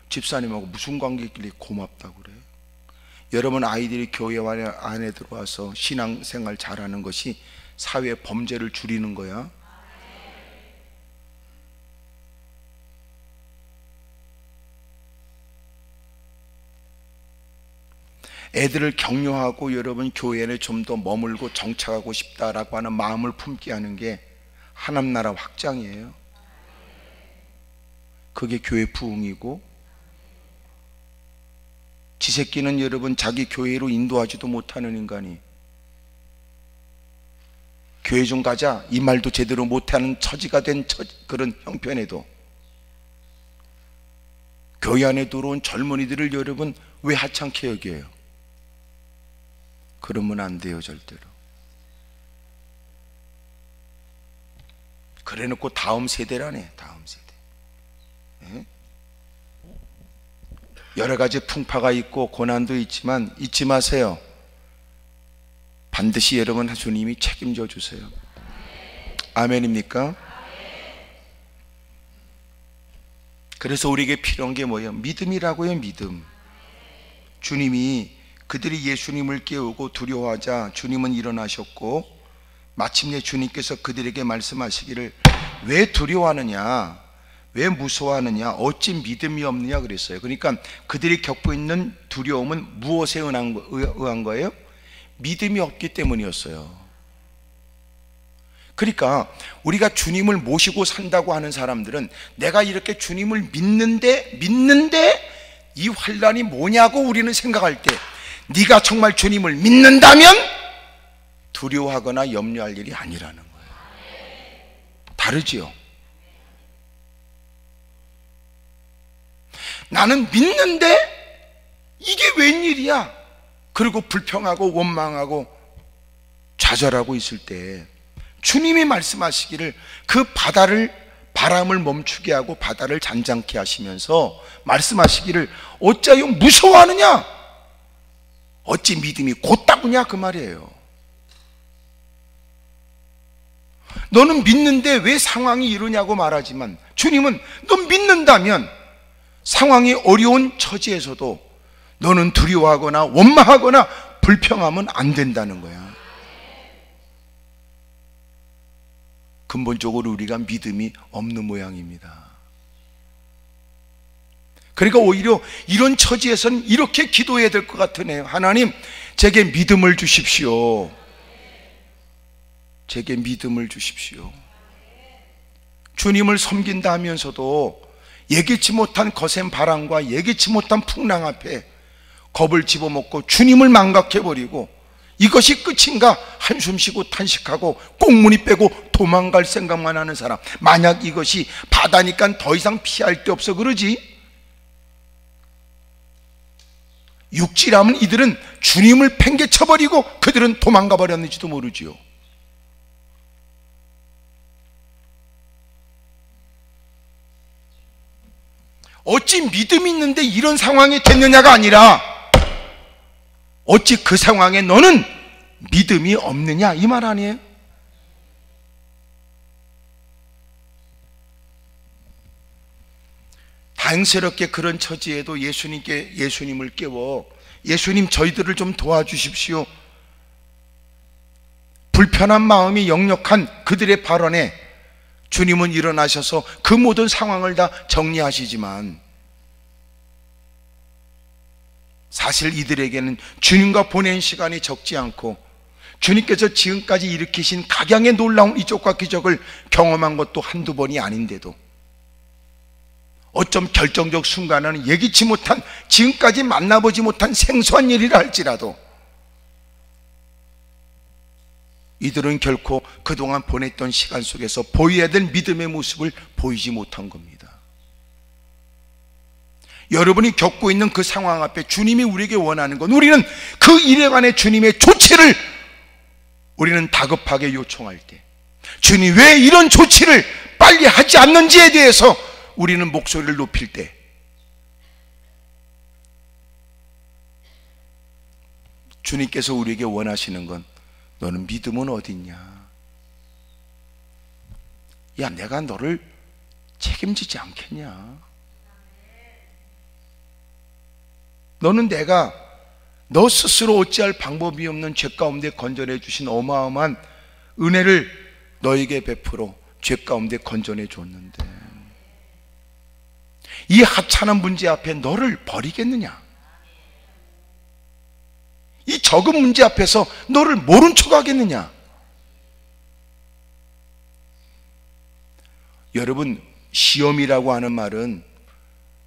집사님하고 무슨 관계길래 고맙다고 그래. 여러분, 아이들이 교회 안에 들어와서 신앙생활 잘하는 것이 사회 범죄를 줄이는 거야. 애들을 격려하고 여러분 교회에 좀 더 머물고 정착하고 싶다라고 하는 마음을 품게 하는 게 하나님 나라 확장이에요. 그게 교회 부흥이고, 지 새끼는 여러분 자기 교회로 인도하지도 못하는 인간이 교회 좀 가자 이 말도 제대로 못하는 처지가 된 그런 형편에도 교회 안에 들어온 젊은이들을 여러분 왜 하찮게 여겨요? 그러면 안 돼요. 절대로. 그래 놓고 다음 세대라네. 다음 세대. 예? 여러 가지 풍파가 있고 고난도 있지만 잊지 마세요. 반드시 여러분 주님이 책임져 주세요. 아멘입니까? 그래서 우리에게 필요한 게 뭐예요? 믿음이라고요. 믿음. 주님이 그들이 예수님을 깨우고 두려워하자 주님은 일어나셨고 마침내 주님께서 그들에게 말씀하시기를 왜 두려워하느냐, 왜 무서워하느냐, 어찌 믿음이 없느냐 그랬어요. 그러니까 그들이 겪고 있는 두려움은 무엇에 의한 거예요? 믿음이 없기 때문이었어요. 그러니까 우리가 주님을 모시고 산다고 하는 사람들은 내가 이렇게 주님을 믿는데 이 환란이 뭐냐고 우리는 생각할 때 네가 정말 주님을 믿는다면 두려워하거나 염려할 일이 아니라는 거예요. 다르지요? 나는 믿는데 이게 웬일이야? 그리고 불평하고 원망하고 좌절하고 있을 때 주님이 말씀하시기를 그 바람을 멈추게 하고 바다를 잔잔케 하시면서 말씀하시기를 어찌하여 무서워하느냐? 어찌 믿음이 곧다구냐 그 말이에요. 너는 믿는데 왜 상황이 이러냐고 말하지만 주님은 너 믿는다면 상황이 어려운 처지에서도 너는 두려워하거나 원망하거나 불평하면 안 된다는 거야. 근본적으로 우리가 믿음이 없는 모양입니다. 그러니까 오히려 이런 처지에서는 이렇게 기도해야 될 것 같으네요. 하나님, 제게 믿음을 주십시오. 제게 믿음을 주십시오. 주님을 섬긴다 하면서도 예기치 못한 거센 바람과 예기치 못한 풍랑 앞에 겁을 집어먹고 주님을 망각해버리고 이것이 끝인가 한숨 쉬고 탄식하고 꽁무니 빼고 도망갈 생각만 하는 사람, 만약 이것이 바다니까 더 이상 피할 데 없어 그러지, 육지라면 이들은 주님을 팽개쳐버리고 그들은 도망가 버렸는지도 모르지요. 어찌 믿음이 있는데 이런 상황이 됐느냐가 아니라 어찌 그 상황에 너는 믿음이 없느냐 이 말 아니에요? 다행스럽게 그런 처지에도 예수님을 깨워 예수님 저희들을 좀 도와주십시오. 불편한 마음이 역력한 그들의 발언에 주님은 일어나셔서 그 모든 상황을 다 정리하시지만 사실 이들에게는 주님과 보낸 시간이 적지 않고 주님께서 지금까지 일으키신 각양의 놀라운 이적과 기적을 경험한 것도 한두 번이 아닌데도 어쩜 결정적 순간에는 예기치 못한, 지금까지 만나보지 못한 생소한 일이라 할지라도 이들은 결코 그동안 보냈던 시간 속에서 보여야 될 믿음의 모습을 보이지 못한 겁니다. 여러분이 겪고 있는 그 상황 앞에 주님이 우리에게 원하는 건, 우리는 그 일에 관해 주님의 조치를 우리는 다급하게 요청할 때, 주님 왜 이런 조치를 빨리 하지 않는지에 대해서 우리는 목소리를 높일 때, 주님께서 우리에게 원하시는 건, 너는 믿음은 어디 있냐? 야, 내가 너를 책임지지 않겠냐? 너는 내가 너 스스로 어찌할 방법이 없는 죄 가운데 건져내 주신 어마어마한 은혜를 너에게 베풀어 죄 가운데 건져내 줬는데 이 하찮은 문제 앞에 너를 버리겠느냐? 이 적은 문제 앞에서 너를 모른 척 하겠느냐? 여러분, 시험이라고 하는 말은,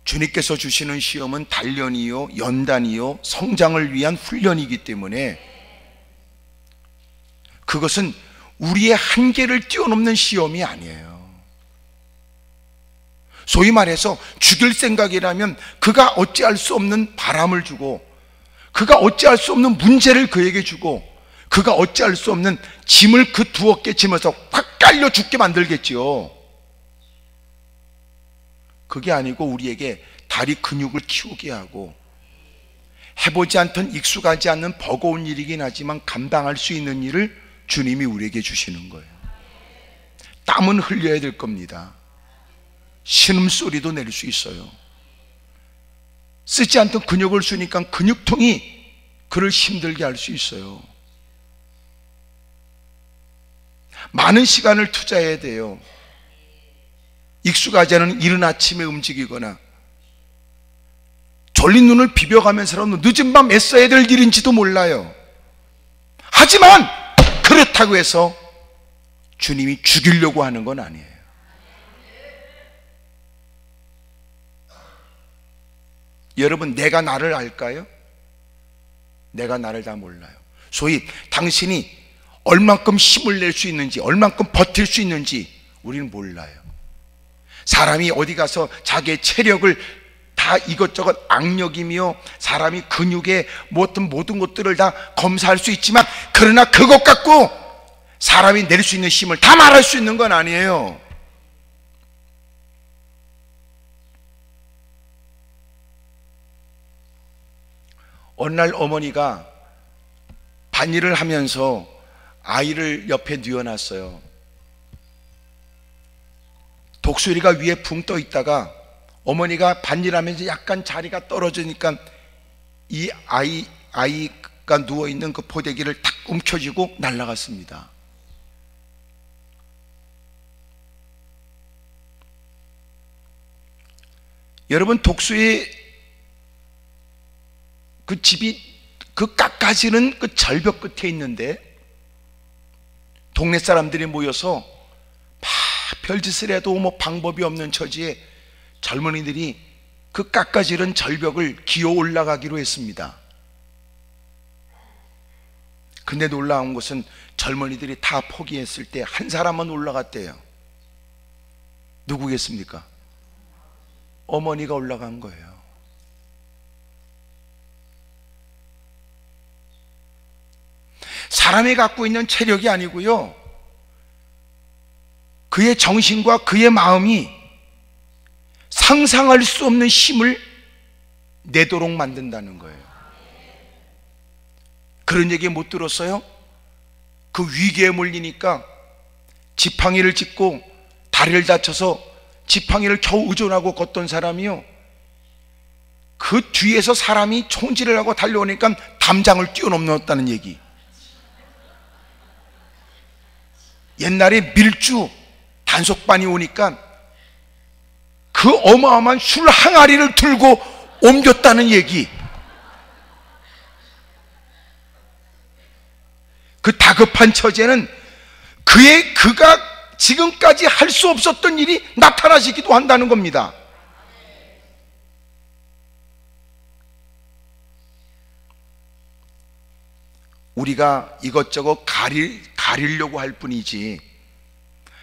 주님께서 주시는 시험은 단련이요, 연단이요, 성장을 위한 훈련이기 때문에 그것은 우리의 한계를 뛰어넘는 시험이 아니에요. 소위 말해서 죽일 생각이라면 그가 어찌할 수 없는 바람을 주고, 그가 어찌할 수 없는 문제를 그에게 주고, 그가 어찌할 수 없는 짐을 그 두 어깨 짐에서 확 깔려 죽게 만들겠지요. 그게 아니고 우리에게 다리 근육을 키우게 하고, 해보지 않던 익숙하지 않는 버거운 일이긴 하지만 감당할 수 있는 일을 주님이 우리에게 주시는 거예요. 땀은 흘려야 될 겁니다. 신음소리도 낼 수 있어요. 쓰지 않던 근육을 쓰니까 근육통이 그를 힘들게 할 수 있어요. 많은 시간을 투자해야 돼요. 익숙하지 않은 이른 아침에 움직이거나 졸린 눈을 비벼가면서라도 늦은 밤 애써야 될 일인지도 몰라요. 하지만 그렇다고 해서 주님이 죽이려고 하는 건 아니에요. 여러분, 내가 나를 알까요? 내가 나를 다 몰라요. 소위 당신이 얼만큼 힘을 낼 수 있는지, 얼만큼 버틸 수 있는지 우리는 몰라요. 사람이 어디 가서 자기의 체력을 다 이것저것 악력이며 사람이 근육에 어떤 모든 것들을 다 검사할 수 있지만, 그러나 그것 갖고 사람이 낼 수 있는 힘을 다 말할 수 있는 건 아니에요. 어느 날 어머니가 밭일을 하면서 아이를 옆에 뉘어놨어요. 독수리가 위에 붕 떠 있다가 어머니가 밭일하면서 약간 자리가 떨어지니까 이 아이가 누워있는 그 포대기를 탁 움켜쥐고 날아갔습니다. 여러분, 독수리 그 집이 그 깎아지는 그 절벽 끝에 있는데 동네 사람들이 모여서 별짓을 해도 뭐 방법이 없는 처지에 젊은이들이 그 깎아지른 절벽을 기어 올라가기로 했습니다. 근데 놀라운 것은 젊은이들이 다 포기했을 때 한 사람은 올라갔대요. 누구겠습니까? 어머니가 올라간 거예요. 사람이 갖고 있는 체력이 아니고요, 그의 정신과 그의 마음이 상상할 수 없는 힘을 내도록 만든다는 거예요. 그런 얘기 못 들었어요? 그 위기에 몰리니까 지팡이를 짚고 다리를 다쳐서 지팡이를 겨우 의존하고 걷던 사람이요, 그 뒤에서 사람이 총질을 하고 달려오니까 담장을 뛰어넘었다는 얘기. 옛날에 밀주 단속반이 오니까 그 어마어마한 술 항아리를 들고 옮겼다는 얘기. 그 다급한 처제는 그가 지금까지 할 수 없었던 일이 나타나시기도 한다는 겁니다. 우리가 이것저것 가리려고 할 뿐이지,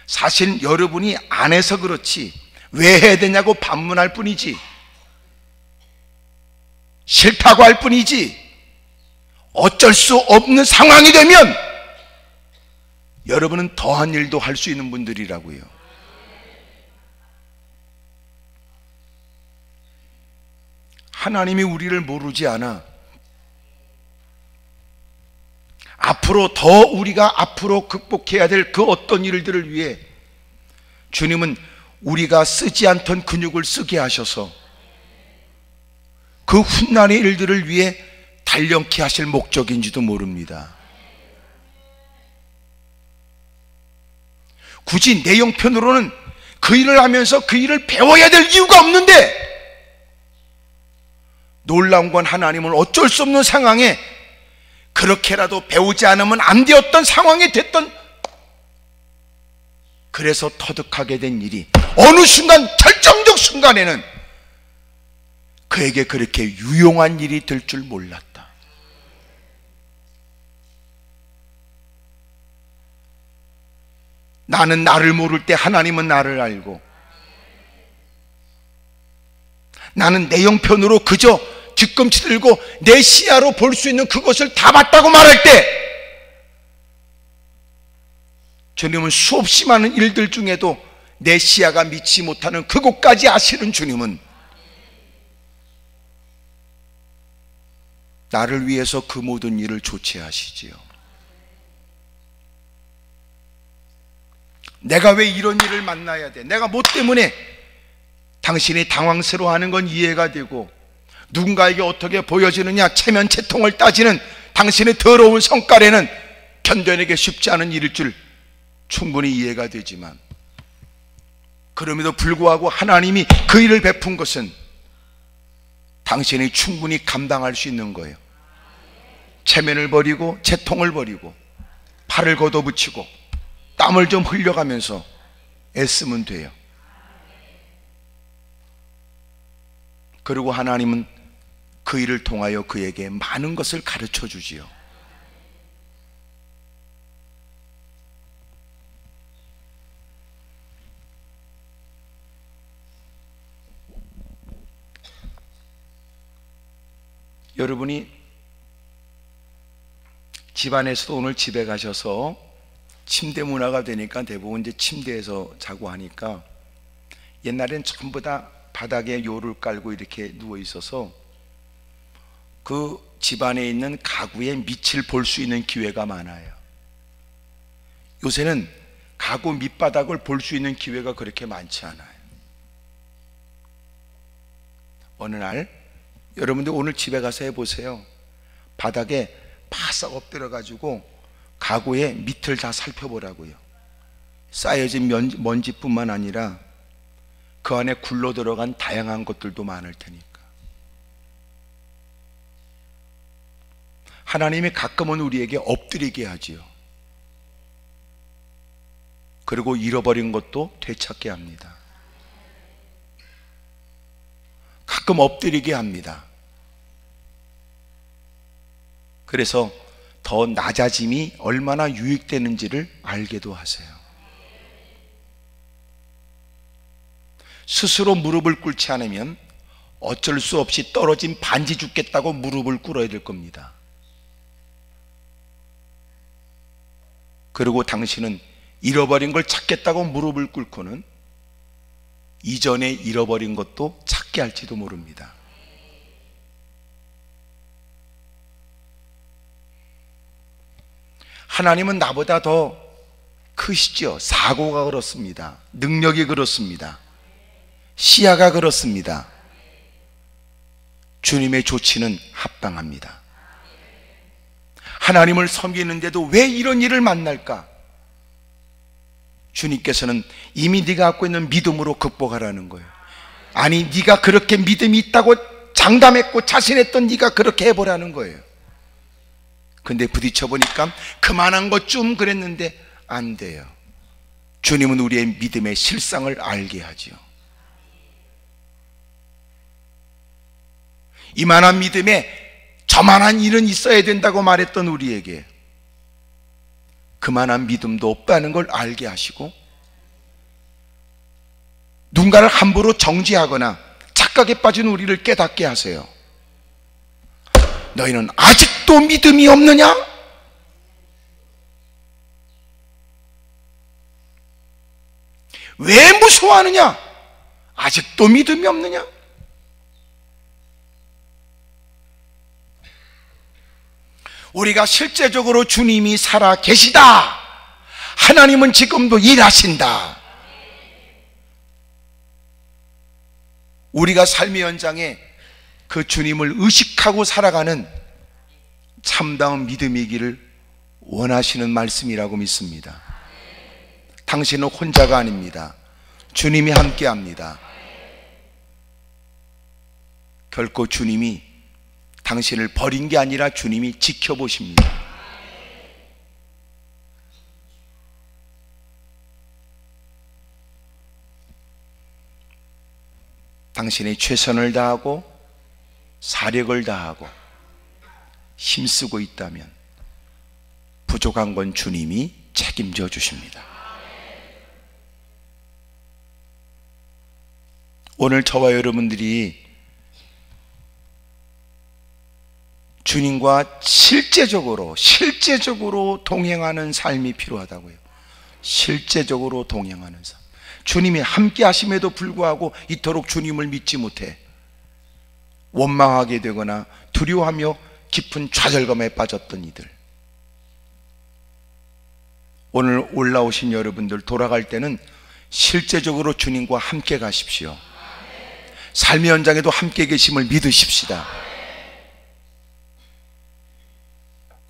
사실 여러분이 안 해서 그렇지 왜 해야 되냐고 반문할 뿐이지, 싫다고 할 뿐이지, 어쩔 수 없는 상황이 되면 여러분은 더한 일도 할 수 있는 분들이라고요. 하나님이 우리를 모르지 않아. 앞으로 더 우리가 앞으로 극복해야 될 그 어떤 일들을 위해 주님은 우리가 쓰지 않던 근육을 쓰게 하셔서 그 훗날의 일들을 위해 단련케 하실 목적인지도 모릅니다. 굳이 내 형편으로는 그 일을 하면서 그 일을 배워야 될 이유가 없는데, 놀라운 건 하나님은 어쩔 수 없는 상황에 그렇게라도 배우지 않으면 안 되었던 상황이 됐던, 그래서 터득하게 된 일이 어느 순간, 결정적 순간에는 그에게 그렇게 유용한 일이 될 줄 몰랐다. 나는 나를 모를 때 하나님은 나를 알고, 나는 내 형편으로 그저 뒤꿈치 들고 내 시야로 볼 수 있는 그것을 다 봤다고 말할 때, 주님은 수없이 많은 일들 중에도 내 시야가 미치 못하는 그곳까지 아시는 주님은 나를 위해서 그 모든 일을 조치하시지요. 내가 왜 이런 일을 만나야 돼? 내가 뭐 때문에? 당신이 당황스러워하는 건 이해가 되고, 누군가에게 어떻게 보여지느냐 체면체통을 따지는 당신의 더러운 성깔에는 견뎌내기 쉽지 않은 일일 줄 충분히 이해가 되지만, 그럼에도 불구하고 하나님이 그 일을 베푼 것은 당신이 충분히 감당할 수 있는 거예요. 체면을 버리고 채통을 버리고 팔을 걷어붙이고 땀을 좀 흘려가면서 애쓰면 돼요. 그리고 하나님은 그 일을 통하여 그에게 많은 것을 가르쳐 주지요. 여러분이 집안에서도 오늘 집에 가셔서 침대 문화가 되니까 대부분 이제 침대에서 자고 하니까, 옛날엔 전부 다 바닥에 요를 깔고 이렇게 누워 있어서 그 집안에 있는 가구의 밑을 볼 수 있는 기회가 많아요. 요새는 가구 밑바닥을 볼 수 있는 기회가 그렇게 많지 않아요. 어느 날 여러분들 오늘 집에 가서 해보세요. 바닥에 바싹 엎드려 가지고 가구의 밑을 다 살펴보라고요. 쌓여진 먼지뿐만 아니라 그 안에 굴러 들어간 다양한 것들도 많을 테니까. 하나님이 가끔은 우리에게 엎드리게 하지요. 그리고 잃어버린 것도 되찾게 합니다. 가끔 엎드리게 합니다. 그래서 더 낮아짐이 얼마나 유익되는지를 알게도 하세요. 스스로 무릎을 꿇지 않으면 어쩔 수 없이 떨어진 반지 죽겠다고 무릎을 꿇어야 될 겁니다. 그리고 당신은 잃어버린 걸 찾겠다고 무릎을 꿇고는 이전에 잃어버린 것도 찾게 할지도 모릅니다. 하나님은 나보다 더 크시죠. 사고가 그렇습니다. 능력이 그렇습니다. 시야가 그렇습니다. 주님의 조치는 합당합니다. 하나님을 섬기는데도 왜 이런 일을 만날까? 주님께서는 이미 네가 갖고 있는 믿음으로 극복하라는 거예요. 아니, 네가 그렇게 믿음이 있다고 장담했고 자신했던 네가 그렇게 해보라는 거예요. 근데 부딪혀 보니까 그만한 것 좀 그랬는데 안 돼요. 주님은 우리의 믿음의 실상을 알게 하지요. 이만한 믿음에 저만한 일은 있어야 된다고 말했던 우리에게 그만한 믿음도 없다는 걸 알게 하시고, 누군가를 함부로 정죄하거나 착각에 빠진 우리를 깨닫게 하세요. 너희는 아직도 믿음이 없느냐? 왜 무서워하느냐? 아직도 믿음이 없느냐? 우리가 실제적으로 주님이 살아 계시다. 하나님은 지금도 일하신다. 우리가 삶의 현장에 그 주님을 의식하고 살아가는 참다운 믿음이기를 원하시는 말씀이라고 믿습니다. 당신은 혼자가 아닙니다. 주님이 함께합니다. 결코 주님이 당신을 버린 게 아니라 주님이 지켜보십니다. 당신이 최선을 다하고 사력을 다하고 힘쓰고 있다면 부족한 건 주님이 책임져 주십니다. 오늘 저와 여러분들이 주님과 실제적으로 동행하는 삶이 필요하다고요. 실제적으로 동행하는 삶. 주님이 함께 하심에도 불구하고 이토록 주님을 믿지 못해 원망하게 되거나 두려워하며 깊은 좌절감에 빠졌던 이들, 오늘 올라오신 여러분들 돌아갈 때는 실제적으로 주님과 함께 가십시오. 삶의 현장에도 함께 계심을 믿으십시다.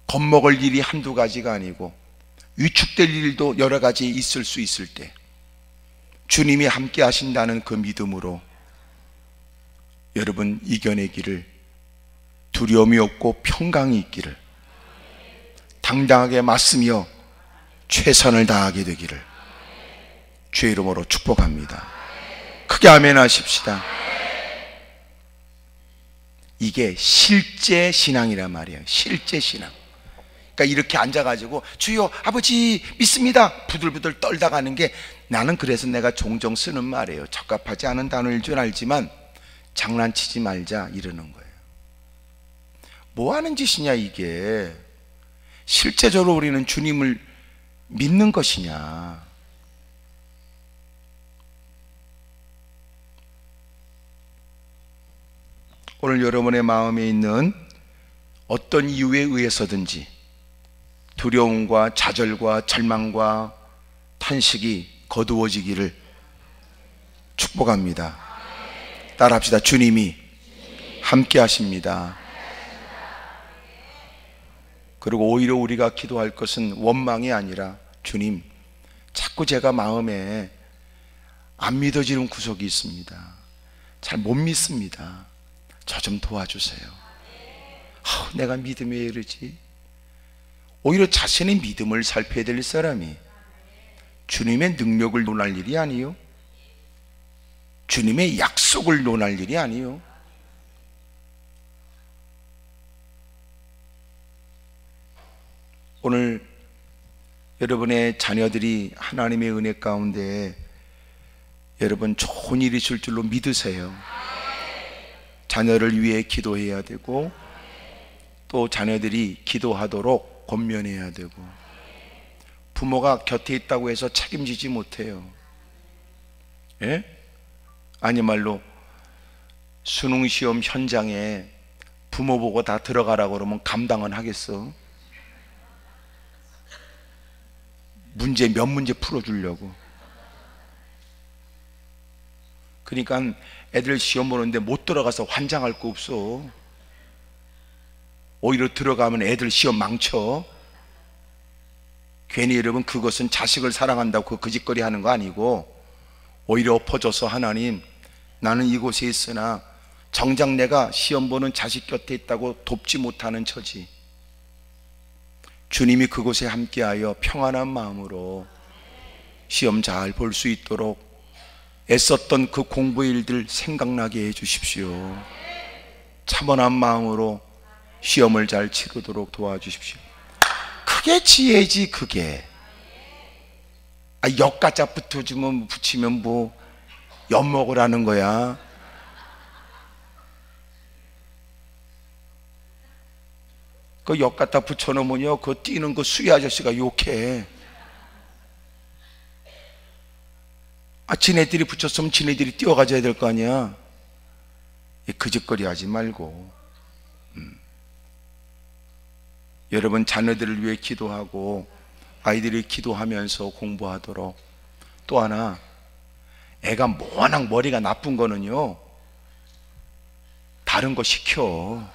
겁먹을 일이 한두 가지가 아니고 위축될 일도 여러 가지 있을 수 있을 때 주님이 함께 하신다는 그 믿음으로 여러분 이겨내기를, 두려움이 없고 평강이 있기를, 당당하게 맞으며 최선을 다하게 되기를 주의 이름으로 축복합니다. 크게 아멘 하십시다. 이게 실제 신앙이란 말이에요. 실제 신앙. 그러니까 이렇게 앉아가지고 주여 아버지 믿습니다 부들부들 떨다 가는 게, 나는 그래서 내가 종종 쓰는 말이에요. 적합하지 않은 단어일 줄 알지만 장난치지 말자 이러는 거예요. 뭐 하는 짓이냐 이게. 실제적으로 우리는 주님을 믿는 것이냐. 오늘 여러분의 마음에 있는 어떤 이유에 의해서든지 두려움과 좌절과 절망과 탄식이 거두어지기를 축복합니다. 따라합시다. 주님이 함께 하십니다. 그리고 오히려 우리가 기도할 것은 원망이 아니라, 주님, 자꾸 제가 마음에 안 믿어지는 구석이 있습니다. 잘 못 믿습니다. 저 좀 도와주세요. 내가 믿음이 왜 이러지? 오히려 자신의 믿음을 살펴야 될 사람이 주님의 능력을 논할 일이 아니요, 주님의 약속을 논할 일이 아니요. 오늘 여러분의 자녀들이 하나님의 은혜 가운데 여러분 좋은 일이 있을 줄로 믿으세요. 자녀를 위해 기도해야 되고, 또 자녀들이 기도하도록 권면해야 되고, 부모가 곁에 있다고 해서 책임지지 못해요. 예? 아니 말로 수능시험 현장에 부모 보고 다 들어가라고 그러면 감당은 하겠어? 문제 몇 문제 풀어주려고. 그러니까 애들 시험 보는데 못 들어가서 환장할 거 없어. 오히려 들어가면 애들 시험 망쳐. 괜히 여러분 그것은 자식을 사랑한다고 그 짓거리 하는 거 아니고, 오히려 엎어져서 하나님, 나는 이곳에 있으나 정작 내가 시험 보는 자식 곁에 있다고 돕지 못하는 처지, 주님이 그곳에 함께하여 평안한 마음으로 시험 잘 볼 수 있도록 애썼던 그 공부의 일들 생각나게 해 주십시오. 차분한 마음으로 시험을 잘 치르도록 도와주십시오. 그게 지혜지. 그게 엿가짜 붙이면 뭐 엿먹으라는 거야. 그 엿 갖다 붙여놓으면요, 그 뛰는 그 수희 아저씨가 욕해. 지네들이 붙였으면 지네들이 뛰어가져야 될 거 아니야. 그 짓거리 하지 말고, 여러분 자녀들을 위해 기도하고 아이들이 기도하면서 공부하도록. 또 하나, 애가 워낙 머리가 나쁜 거는요, 다른 거 시켜.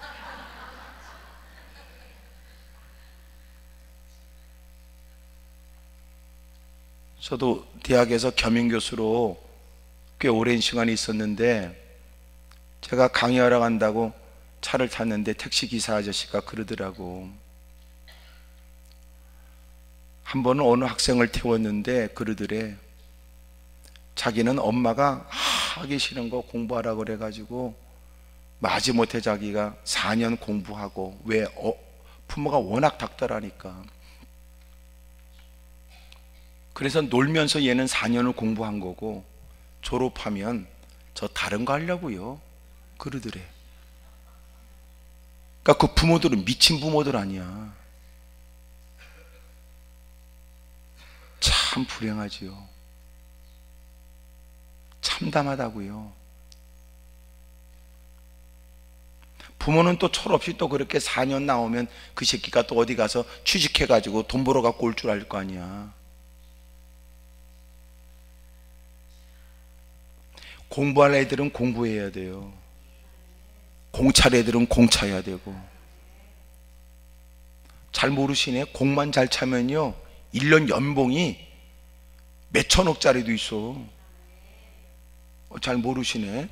저도 대학에서 겸임교수로 꽤 오랜 시간이 있었는데, 제가 강의하러 간다고 차를 탔는데 택시기사 아저씨가 그러더라고. 한 번은 어느 학생을 태웠는데 그러더래. 자기는 엄마가 하기 싫은 거 공부하라 그래가지고 마지못해 자기가 4년 공부하고, 왜 부모가 워낙 닥달하니까. 그래서 놀면서 얘는 4년을 공부한 거고, 졸업하면 저 다른 거 하려고요 그러더래. 그러니까 그 부모들은 미친 부모들 아니야. 참 불행하지요. 참담하다고요. 부모는 또 철없이 또 그렇게 4년 나오면 그 새끼가 또 어디 가서 취직해가지고 돈 벌어 갖고 올 줄 알 거 아니야. 공부할 애들은 공부해야 돼요. 공차할 애들은 공차해야 되고. 잘 모르시네. 공만 잘 차면요 1년 연봉이 몇 천억짜리도 있어. 잘 모르시네.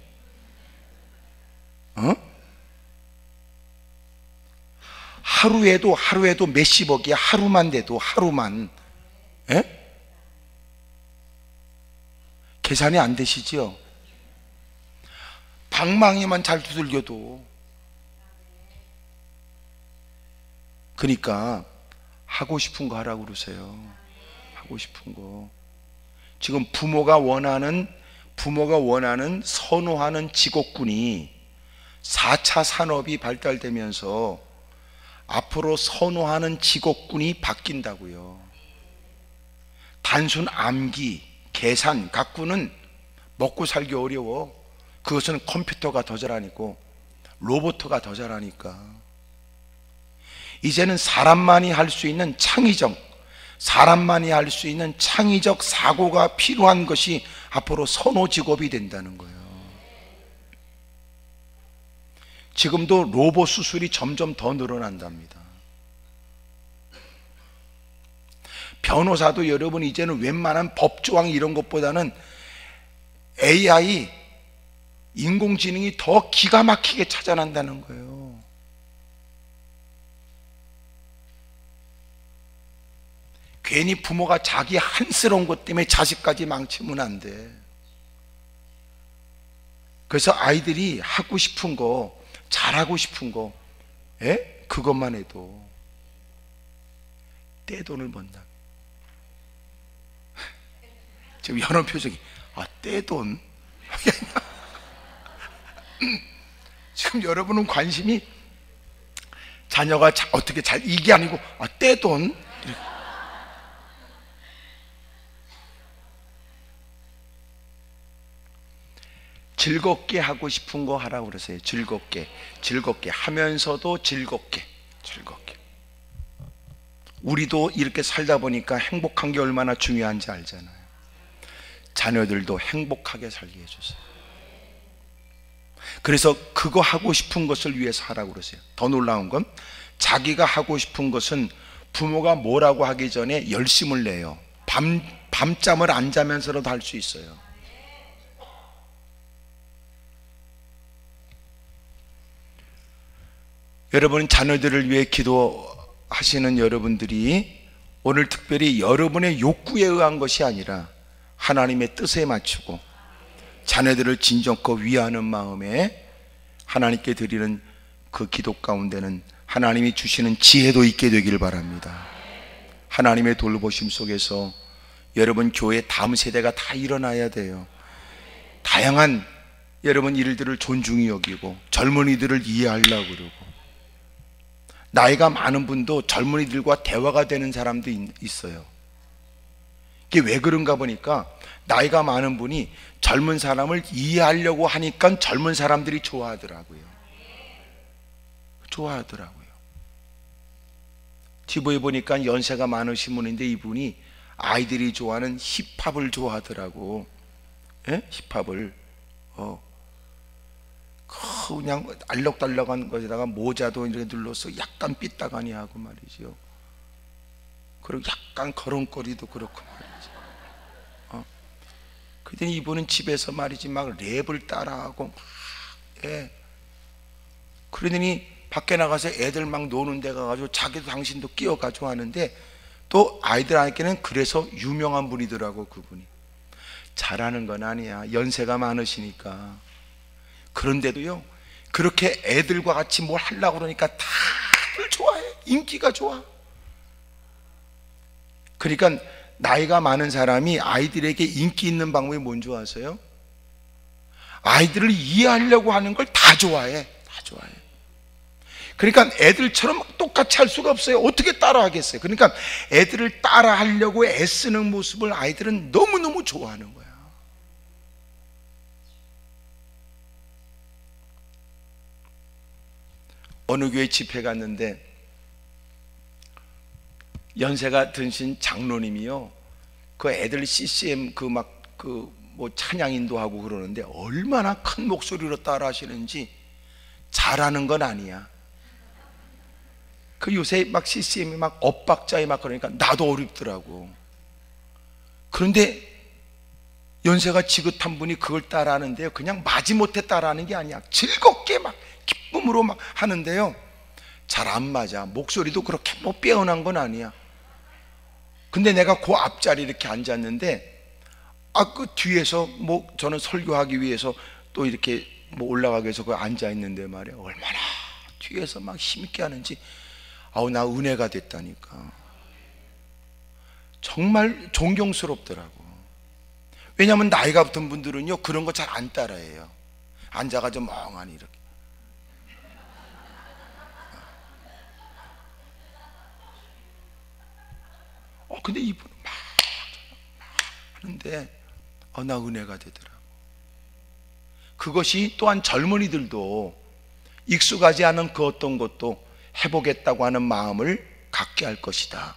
하루에도 몇십억이야. 하루만 돼도 하루만. 에? 계산이 안 되시지요? 방망이만 잘 두들겨도. 그러니까 하고 싶은 거 하라고 그러세요. 하고 싶은 거. 지금 부모가 원하는 선호하는 직업군이 4차 산업이 발달되면서 앞으로 선호하는 직업군이 바뀐다고요. 단순 암기, 계산, 가꾸는 먹고 살기 어려워. 그것은 컴퓨터가 더 잘하니까, 로봇가 더 잘하니까. 이제는 사람만이 할 수 있는 창의적 사고가 필요한 것이 앞으로 선호 직업이 된다는 거예요. 지금도 로봇 수술이 점점 더 늘어난답니다. 변호사도 여러분 이제는 웬만한 법조항 이런 것보다는 AI, 인공지능이 더 기가 막히게 찾아낸다는 거예요. 괜히 부모가 자기 한스러운 것 때문에 자식까지 망치면 안 돼. 그래서 아이들이 하고 싶은 거, 잘하고 싶은 거, 그것만 해도 떼돈을 번다. 지금 여러 표정이, 떼돈? 지금 여러분은 관심이 자녀가 어떻게 잘, 이게 아니고 떼돈? 즐겁게 하고 싶은 거 하라고 그러세요. 즐겁게 하면서도 즐겁게. 우리도 이렇게 살다 보니까 행복한 게 얼마나 중요한지 알잖아요. 자녀들도 행복하게 살게 해주세요. 그래서 그거 하고 싶은 것을 위해서 하라고 그러세요. 더 놀라운 건 자기가 하고 싶은 것은 부모가 뭐라고 하기 전에 열심을 내요. 밤잠을 안 자면서라도 할 수 있어요. 여러분 자녀들을 위해 기도하시는 여러분들이 오늘 특별히 여러분의 욕구에 의한 것이 아니라 하나님의 뜻에 맞추고 자녀들을 진정껏 위하는 마음에 하나님께 드리는 그 기도 가운데는 하나님이 주시는 지혜도 있게 되길 바랍니다. 하나님의 돌보심 속에서 여러분 교회 다음 세대가 다 일어나야 돼요. 다양한 여러분 일들을 존중히 여기고 젊은이들을 이해하려고 그러고, 나이가 많은 분도 젊은이들과 대화가 되는 사람도 있어요. 이게 왜 그런가 보니까 나이가 많은 분이 젊은 사람을 이해하려고 하니까 젊은 사람들이 좋아하더라고요. TV에 보니까 연세가 많으신 분인데 이분이 아이들이 좋아하는 힙합을 좋아하더라고. 힙합을. 그냥 알록달록한 것에다가 모자도 이렇게 눌러서 약간 삐딱하니 하고 말이죠. 그리고 약간 걸음걸이도 그렇고 말이죠. 그랬더니 이분은 집에서 말이지 막 랩을 따라하고 그러더니 밖에 나가서 애들 막 노는 데 가가지고 자기도 당신도 끼어가지고 하는데, 또 아이들에게는 그래서 유명한 분이더라고. 그분이 잘하는 건 아니야, 연세가 많으시니까. 그런데도요 그렇게 애들과 같이 뭘 하려고 그러니까 다들 좋아해. 인기가 좋아. 그러니까 나이가 많은 사람이 아이들에게 인기 있는 방법이 뭔지 아세요? 아이들을 이해하려고 하는 걸 다 좋아해. 그러니까 애들처럼 똑같이 할 수가 없어요. 어떻게 따라하겠어요? 그러니까 애들을 따라하려고 애쓰는 모습을 아이들은 너무너무 좋아하는 거야. 어느 교회 집회 갔는데 연세가 드신 장로님이요, 그 애들 CCM 뭐 찬양인도 하고 그러는데 얼마나 큰 목소리로 따라 하시는지. 잘하는 건 아니야. 그 요새 막 CCM이 막 엇박자에 막 그러니까 나도 어렵더라고. 그런데 연세가 지긋한 분이 그걸 따라하는데요, 그냥 마지못해 따라하는 게 아니야. 즐겁게 막 기쁨으로 막 하는데요, 잘 안 맞아. 목소리도 그렇게 뭐 빼어난 건 아니야. 근데 내가 그 앞자리 이렇게 앉았는데, 그 뒤에서 뭐 저는 설교하기 위해서 또 이렇게 뭐 올라가기 위해서 그 앉아 있는데 말이야, 얼마나 뒤에서 막 힘있게 하는지. 나 은혜가 됐다니까. 정말 존경스럽더라고. 왜냐하면 나이가 붙은 분들은요, 그런 거 잘 안 따라해요. 앉아가지고 멍하니 이렇게. 근데 이분은 막 하는데 나 은혜가 되더라고. 그것이 또한 젊은이들도 익숙하지 않은 그 어떤 것도 해보겠다고 하는 마음을 갖게 할 것이다,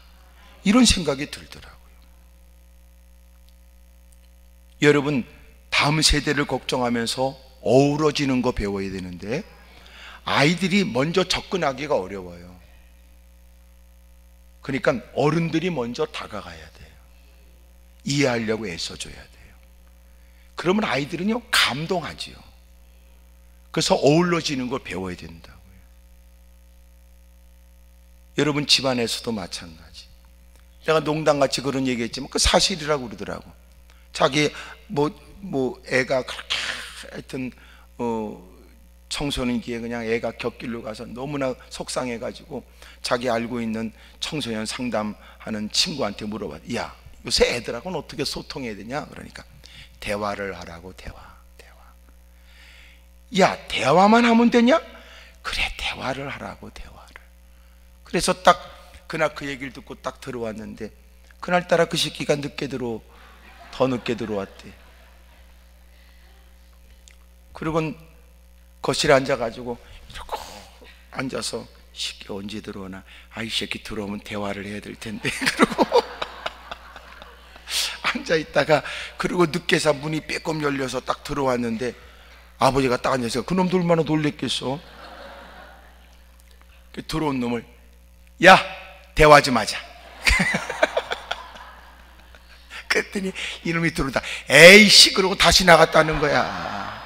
이런 생각이 들더라고요. 여러분, 다음 세대를 걱정하면서 어우러지는 거 배워야 되는데 아이들이 먼저 접근하기가 어려워요. 그러니까 어른들이 먼저 다가가야 돼요. 이해하려고 애써줘야 돼요. 그러면 아이들은요, 감동하지요. 그래서 어우러지는 걸 배워야 된다고요. 여러분, 집안에서도 마찬가지. 내가 농담같이 그런 얘기했지만 그 사실이라고 그러더라고. 자기 애가 그렇게 하여튼 청소년기에 그냥 애가 곁길로 가서 너무나 속상해가지고 자기 알고 있는 청소년 상담하는 친구한테 물어봐. 야, 요새 애들하고는 어떻게 소통해야 되냐? 그러니까 대화를 하라고. 대화. 야, 대화만 하면 되냐? 그래, 대화를 하라고. 대화를. 그래서 딱 그날 그 얘기를 듣고 딱 들어왔는데, 그날따라 그 새끼가 더 늦게 들어왔대. 그리고 거실에 앉아가지고 이렇게 앉아서 새끼 언제 들어오나, 이 새끼 들어오면 대화를 해야 될 텐데 그러고 앉아있다가, 그리고 늦게서 문이 빼꼼 열려서 딱 들어왔는데 아버지가 딱 앉아서, 그놈도 얼마나 놀랬겠어. 들어온 놈을, 야, 대화 좀 하자. 그랬더니 이놈이 들어오다 에이씨 그러고 다시 나갔다는 거야.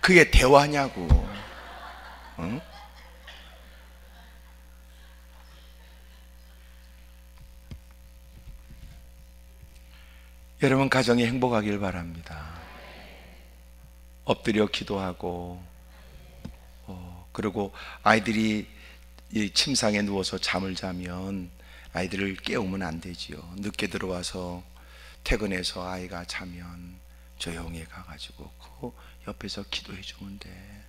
그게 대화냐고. 응? 여러분, 가정이 행복하길 바랍니다. 엎드려 기도하고, 그리고 아이들이 이 침상에 누워서 잠을 자면 아이들을 깨우면 안 되지요. 늦게 들어와서 퇴근해서 아이가 자면 조용히 가가지고 그 옆에서 기도해 주면 돼.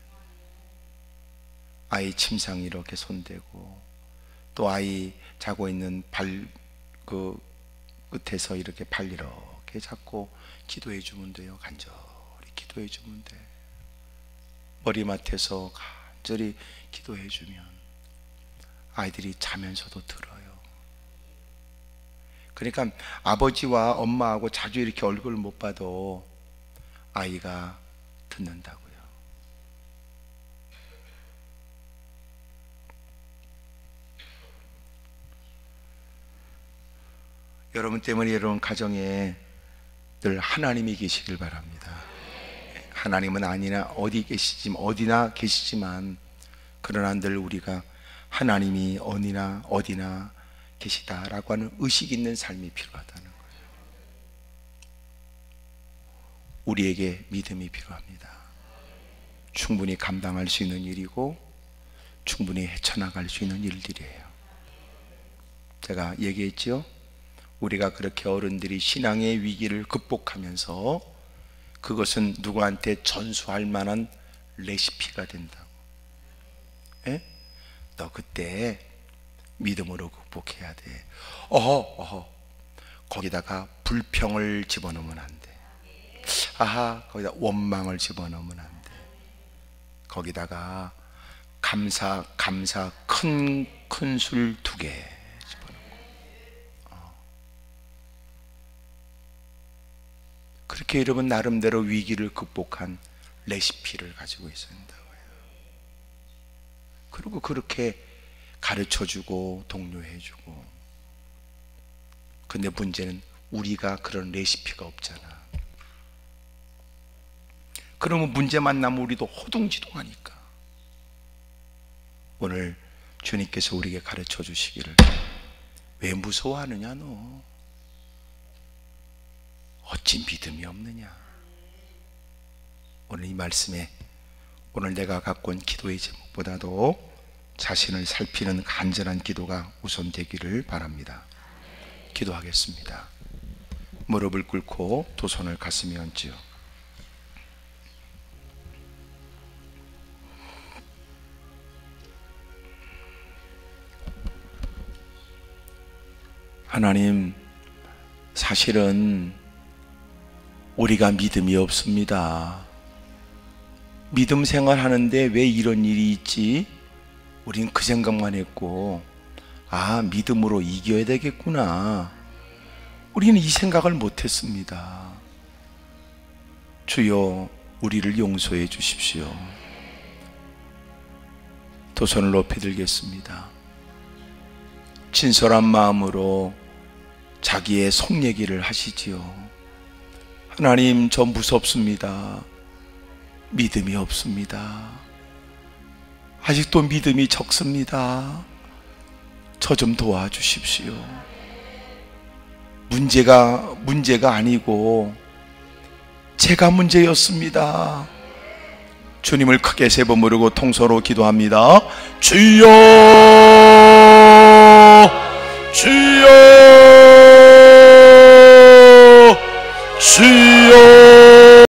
아이 침상 이렇게 손대고, 또 아이 자고 있는 그 끝에서 이렇게 발 이렇게 잡고 기도해 주면 돼요. 간절히 기도해 주면 돼. 머리맡에서 간절히 기도해 주면 아이들이 자면서도 들어요. 그러니까 아버지와 엄마하고 자주 이렇게 얼굴을 못 봐도 아이가 듣는다고요. 여러분 때문에 여러분 가정에 늘 하나님이 계시길 바랍니다. 하나님은 어디나 계시지만 그러나 늘 우리가 하나님이 어디나 계시다라고 하는 의식 있는 삶이 필요하다는 거예요. 우리에게 믿음이 필요합니다. 충분히 감당할 수 있는 일이고 충분히 헤쳐나갈 수 있는 일들이에요. 제가 얘기했죠. 우리가 그렇게 어른들이 신앙의 위기를 극복하면서 그것은 누구한테 전수할 만한 레시피가 된다고. 에? 너 그때 믿음으로 극복해야 돼. 거기다가 불평을 집어넣으면 안 돼. 거기다 원망을 집어넣으면 안 돼. 거기다가 감사 큰 술 2개 집어넣고. 그렇게 여러분 나름대로 위기를 극복한 레시피를 가지고 있어야 한다고요. 그리고 그렇게 가르쳐주고 독려해주고. 근데 문제는 우리가 그런 레시피가 없잖아. 그러면 문제 만나면 우리도 호둥지둥하니까. 오늘 주님께서 우리에게 가르쳐 주시기를, 왜 무서워하느냐 너? 어찌 믿음이 없느냐? 오늘 이 말씀에 오늘 내가 갖고 온 기도의 제목보다도 자신을 살피는 간절한 기도가 우선 되기를 바랍니다. 기도하겠습니다. 무릎을 꿇고 두 손을 가슴에 얹지요. 하나님, 사실은 우리가 믿음이 없습니다. 믿음 생활하는데 왜 이런 일이 있지? 우린 그 생각만 했고, 아, 믿음으로 이겨야 되겠구나. 우리는 이 생각을 못했습니다. 주여, 우리를 용서해 주십시오. 두 손을 높이 들겠습니다. 진솔한 마음으로 자기의 속 얘기를 하시지요. 하나님, 저 무섭습니다. 믿음이 없습니다. 아직도 믿음이 적습니다. 저 좀 도와주십시오. 문제가 아니고 제가 문제였습니다. 주님을 크게 세 번 부르고 통서로 기도합니다. 주여, 주여, 주여.